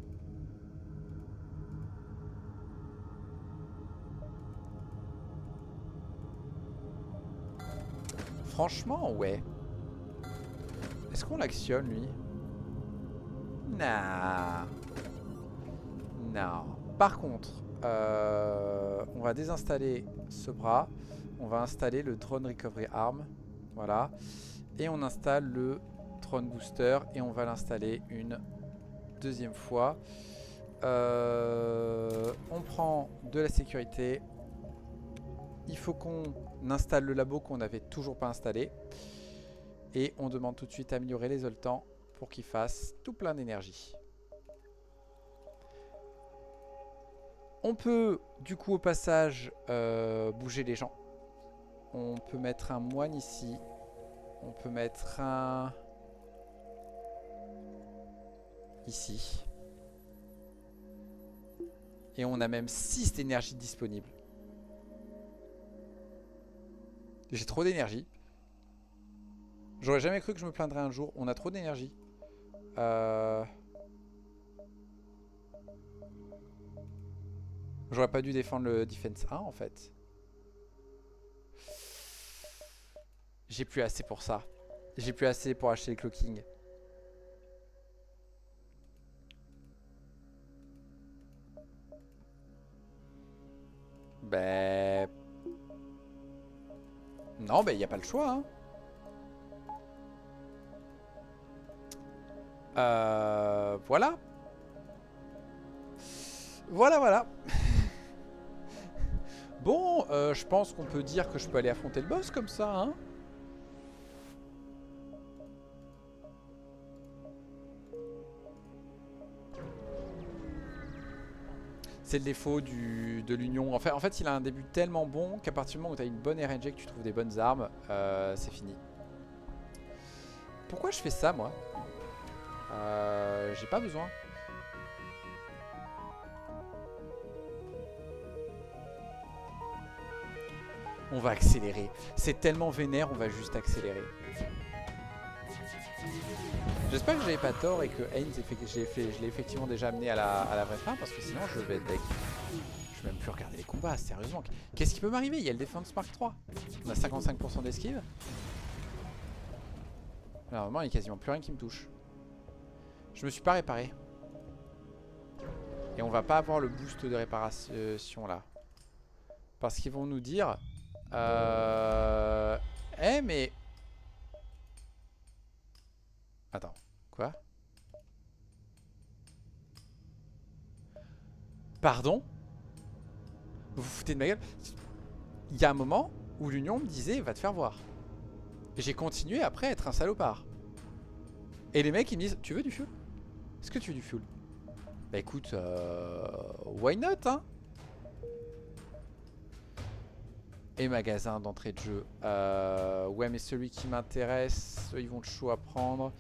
Franchement, ouais. Est-ce qu'on l'actionne, lui? Nah. Non. Par contre, on va désinstaller ce bras. On va installer le Drone Recovery Arm. Voilà. Et on installe le Drone Booster. Et on va l'installer une deuxième fois. On prend de la sécurité. Il faut qu'on installe le labo qu'on n'avait toujours pas installé. Et on demande tout de suite à améliorer les Zoltans pour qu'ils fassent tout plein d'énergie. On peut du coup au passage bouger les gens. On peut mettre un moine ici. On peut mettre un... ici. Et on a même 6 d'énergie disponible. J'ai trop d'énergie. J'aurais jamais cru que je me plaindrais un jour. On a trop d'énergie. J'aurais pas dû défendre le Defense 1 en fait. J'ai plus assez pour ça. J'ai plus assez pour acheter le clocking. Ben... Non, ben il n'y a pas le choix. Hein. Voilà. Voilà. Bon, je pense qu'on peut dire que je peux aller affronter le boss comme ça, hein. C'est le défaut de l'union. En fait, il a un début tellement bon qu'à partir du moment où tu as une bonne RNG, que tu trouves des bonnes armes, c'est fini. Pourquoi je fais ça, moi? J'ai pas besoin. On va accélérer. C'est tellement vénère, on va juste accélérer. J'espère que j'avais pas tort et que Haynes, je l'ai effectivement déjà amené à la vraie fin, parce que sinon je vais être deck. Je vais même plus regarder les combats, sérieusement. Qu'est-ce qui peut m'arriver? Il y a le Defense Mark 3. On a 55% d'esquive. Alors vraiment, il n'y a quasiment plus rien qui me touche. Je me suis pas réparé. Et on va pas avoir le boost de réparation là. Parce qu'ils vont nous dire... Eh mais... Attends, quoi? Pardon? Vous vous foutez de ma gueule? Il y a un moment où l'Union me disait va te faire voir. Et j'ai continué après à être un salopard. Et les mecs ils me disent tu veux du fuel? Est-ce que tu veux du fuel? Bah écoute, why not hein? Et magasin d'entrée de jeu. Ouais mais celui qui m'intéresse, ils vont de chaud à prendre.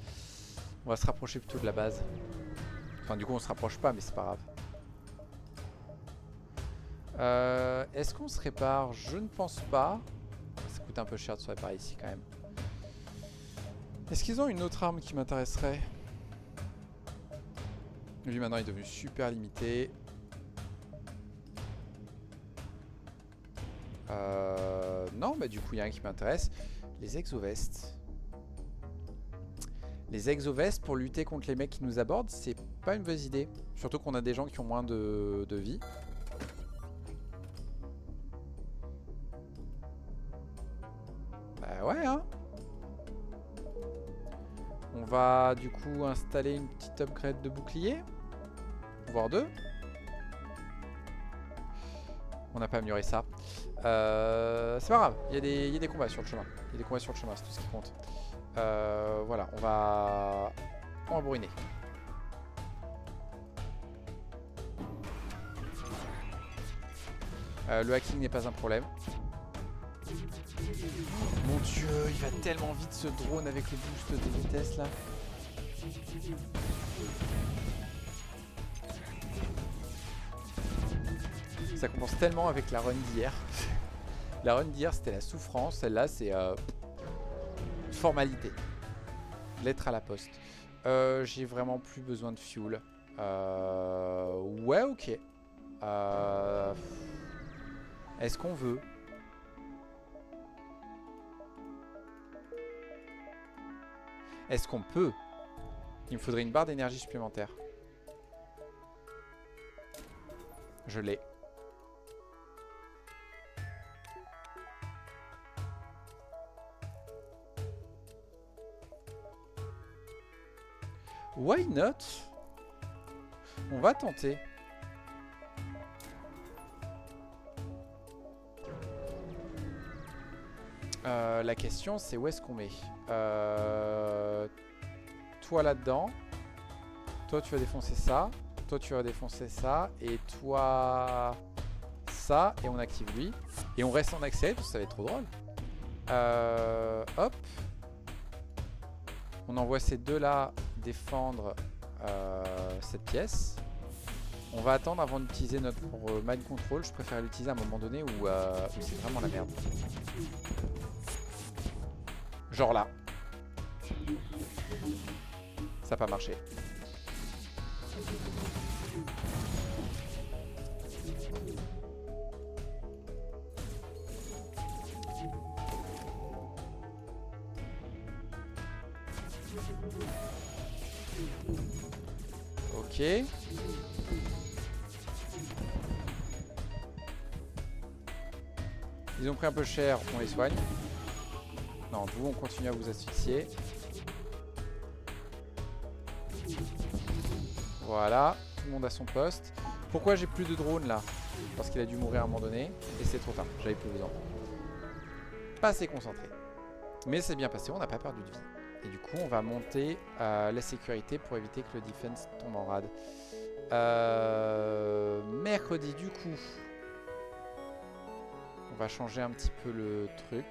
On va se rapprocher plutôt de la base. Enfin du coup on se rapproche pas mais c'est pas grave. Est-ce qu'on se répare? Je ne pense pas. Ça coûte un peu cher de se réparer ici quand même. Est-ce qu'ils ont une autre arme qui m'intéresserait? Lui maintenant il est devenu super limité. Non bah du coup il y a un qui m'intéresse. Les exovestes. Les exovestes pour lutter contre les mecs qui nous abordent, c'est pas une bonne idée. Surtout qu'on a des gens qui ont moins de vie. Bah ouais hein. On va du coup installer une petite upgrade de bouclier. Voire deux. On n'a pas amélioré ça. C'est pas grave, il y a des combats sur le chemin. Il y a des combats sur le chemin, c'est tout ce qui compte. Voilà, on va brûler. Le hacking n'est pas un problème. Mon dieu, il va tellement vite ce drone avec le boost de vitesse là. Ça compense tellement avec la run d'hier. La run d'hier c'était la souffrance, celle-là c'est formalité. Lettre à la poste. J'ai vraiment plus besoin de fuel. Ouais ok. Est-ce qu'on veut? Est-ce qu'on peut? Il me faudrait une barre d'énergie supplémentaire. Je l'ai. Why not? On va tenter. La question c'est où est-ce qu'on met toi là-dedans. Toi tu vas défoncer ça. Toi tu vas défoncer ça. Et toi ça. Et on active lui. Et on reste en accès parce que ça va être trop drôle. Hop. On envoie ces deux là défendre cette pièce. On va attendre avant d'utiliser notre mind control. Je préfère l'utiliser à un moment donné où c'est vraiment la merde. Genre là. Ça n'a pas marché. Ok. Ils ont pris un peu cher, on les soigne. Non, vous, on continue à vous asphyxier. Voilà, tout le monde a son poste. Pourquoi j'ai plus de drone là? Parce qu'il a dû mourir à un moment donné. Et c'est trop tard, j'avais plus besoin. Pas assez concentré. Mais c'est bien passé, on n'a pas perdu de vie. Et du coup, on va monter la sécurité pour éviter que le defense tombe en rade. Mercredi, du coup, on va changer un petit peu le truc.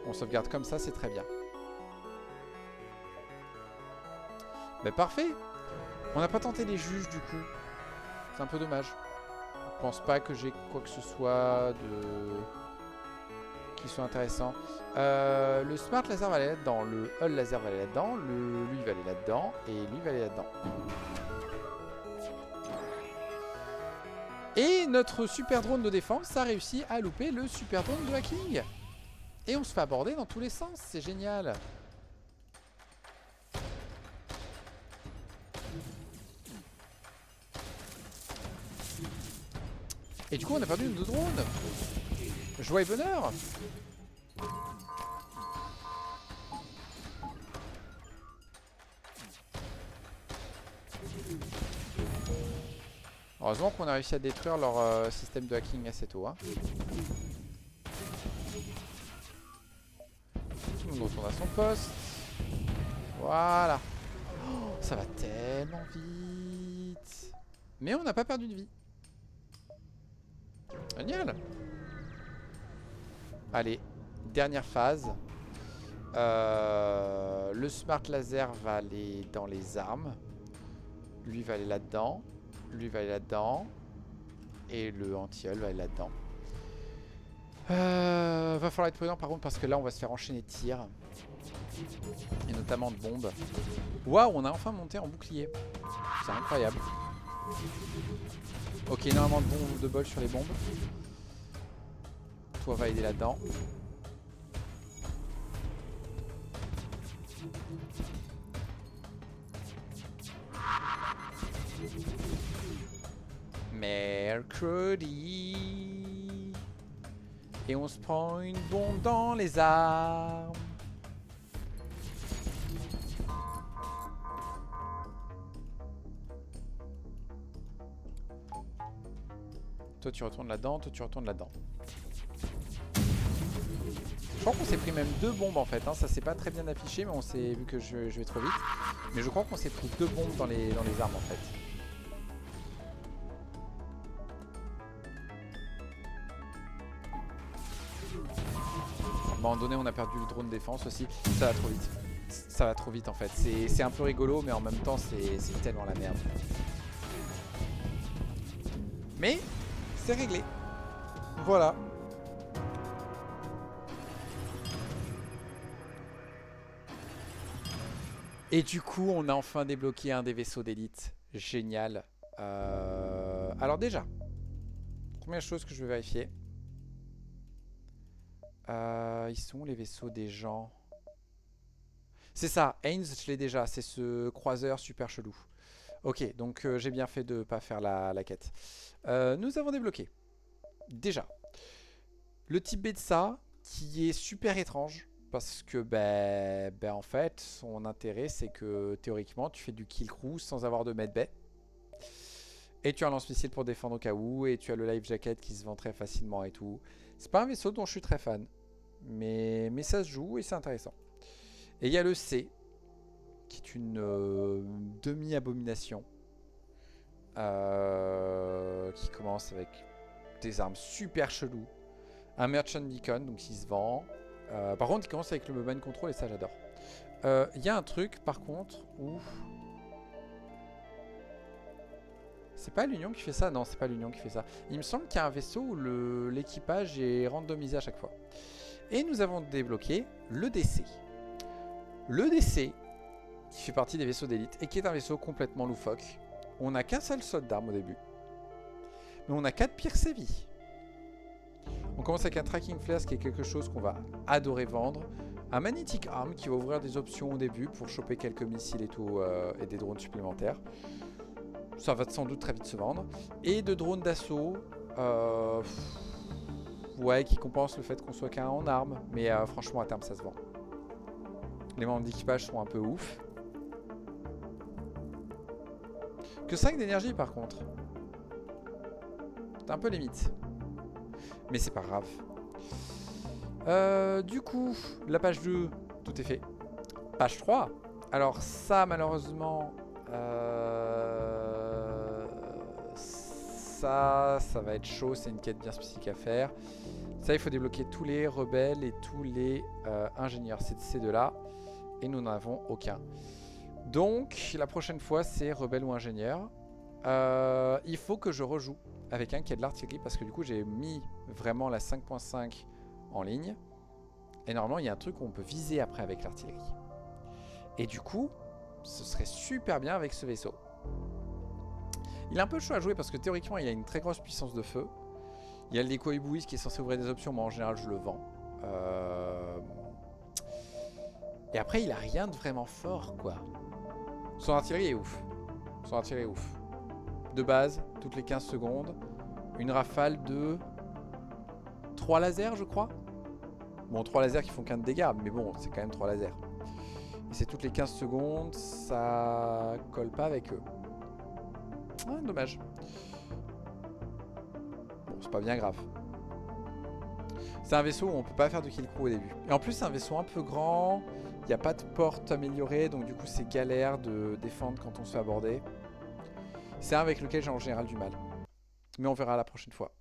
On sauvegarde comme ça, c'est très bien. Ben parfait. On n'a pas tenté les juges du coup. C'est un peu dommage. Je pense pas que j'ai quoi que ce soit de... qui soit intéressant. Le Smart Laser va aller là-dedans. Le Hull Laser va aller là-dedans. Lui va aller là-dedans. Et lui va aller là-dedans. Et notre super drone de défense a réussi à louper le super drone de hacking. Et on se fait aborder dans tous les sens. C'est génial. Et du coup, on a perdu nos drones. Joie et bonheur. Heureusement qu'on a réussi à détruire leur système de hacking assez tôt. Hein. Tout le monde retourne à son poste. Voilà. Oh, ça va tellement vite. Mais on n'a pas perdu de vie. Génial. Allez, dernière phase. Le Smart Laser va aller dans les armes. Lui va aller là-dedans. Lui va aller là-dedans. Et le anti-hull va aller là-dedans. Va falloir être prudent par contre parce que là on va se faire enchaîner de tirs. Et notamment de bombes. Waouh, on a enfin monté en bouclier. C'est incroyable. Ok, énormément de bombes de bol sur les bombes. Toi va aider là-dedans. Mercredi. Et on se prend une bombe dans les armes. Toi tu retournes là-dedans, toi tu retournes là-dedans. Je crois qu'on s'est pris même 2 bombes en fait, hein. Ça s'est pas très bien affiché mais on s'est vu que je vais trop vite. Mais je crois qu'on s'est pris 2 bombes dans les armes en fait. À un moment donné on a perdu le drone défense aussi, ça va trop vite. Ça va trop vite en fait, c'est un peu rigolo mais en même temps c'est tellement la merde. Mais c'est réglé. Voilà. Et du coup, on a enfin débloqué un des vaisseaux d'élite. Génial. Alors déjà, première chose que je vais vérifier. Ils sont où les vaisseaux des gens? C'est ça, Haynes, je l'ai déjà. C'est ce croiseur super chelou. Ok, donc j'ai bien fait de ne pas faire la quête. Nous avons débloqué. Déjà, le type B de ça, qui est super étrange. Parce que, en fait, son intérêt, c'est que théoriquement, tu fais du kill crew sans avoir de medbay. Et tu as un lance-missile pour défendre au cas où. Et tu as le life jacket qui se vend très facilement et tout. C'est pas un vaisseau dont je suis très fan. Mais ça se joue et c'est intéressant. Et il y a le C, qui est une demi-abomination. Qui commence avec des armes super cheloues. Un merchant beacon, donc il se vend. Par contre, il commence avec le mind control et ça, j'adore. Il y a un truc, par contre, où... C'est pas l'Union qui fait ça? Non, c'est pas l'Union qui fait ça. Il me semble qu'il y a un vaisseau où l'équipage est randomisé à chaque fois. Et nous avons débloqué le DC. Le DC, qui fait partie des vaisseaux d'élite et qui est un vaisseau complètement loufoque. On n'a qu'un seul soldat d'armes au début. Mais on a 4 pires sévies. On commence avec un tracking flare, qui est quelque chose qu'on va adorer vendre. Un magnetic arm qui va ouvrir des options au début pour choper quelques missiles et tout et des drones supplémentaires. Ça va sans doute très vite se vendre. Et de drones d'assaut Ouais, qui compense le fait qu'on soit qu'un en armes. Mais franchement, à terme, ça se vend. Les membres d'équipage sont un peu ouf. Que 5 d'énergie, par contre. C'est un peu limite. Mais c'est pas grave. Du coup, la page 2, tout est fait. Page 3. Alors ça, malheureusement... ça va être chaud. C'est une quête bien spécifique à faire. Ça, il faut débloquer tous les rebelles et tous les ingénieurs. C'est ces deux-là. Et nous n'en avons aucun. Donc, la prochaine fois, c'est rebelle ou ingénieur. Il faut que je rejoue avec un qui a de l'artillerie. Parce que du coup, j'ai mis vraiment la 5.5 en ligne. Et normalement, il y a un truc où on peut viser après avec l'artillerie. Et du coup, ce serait super bien avec ce vaisseau. Il est un peu chaud à jouer parce que théoriquement, il a une très grosse puissance de feu. Il y a le déco éboulis qui est censé ouvrir des options, mais en général, je le vends. Et après, il a rien de vraiment fort, quoi. Son artillerie est ouf. Son artillerie est ouf. De base, toutes les 15 secondes, une rafale de 3 lasers, je crois. Bon, 3 lasers qui font qu'un de dégâts, mais bon, c'est quand même 3 lasers. Et c'est toutes les 15 secondes, ça colle pas avec eux. Ah, dommage. Bon, c'est pas bien grave. C'est un vaisseau où on peut pas faire de kill crew au début. Et en plus, c'est un vaisseau un peu grand. Il n'y a pas de porte améliorée, donc du coup, c'est galère de défendre quand on se fait aborder. C'est un avec lequel j'ai en général du mal. Mais on verra la prochaine fois.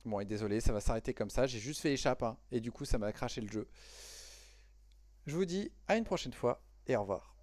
Bon, et désolé, ça va s'arrêter comme ça. J'ai juste fait échappe, hein, et du coup, ça m'a craché le jeu. Je vous dis à une prochaine fois, et au revoir.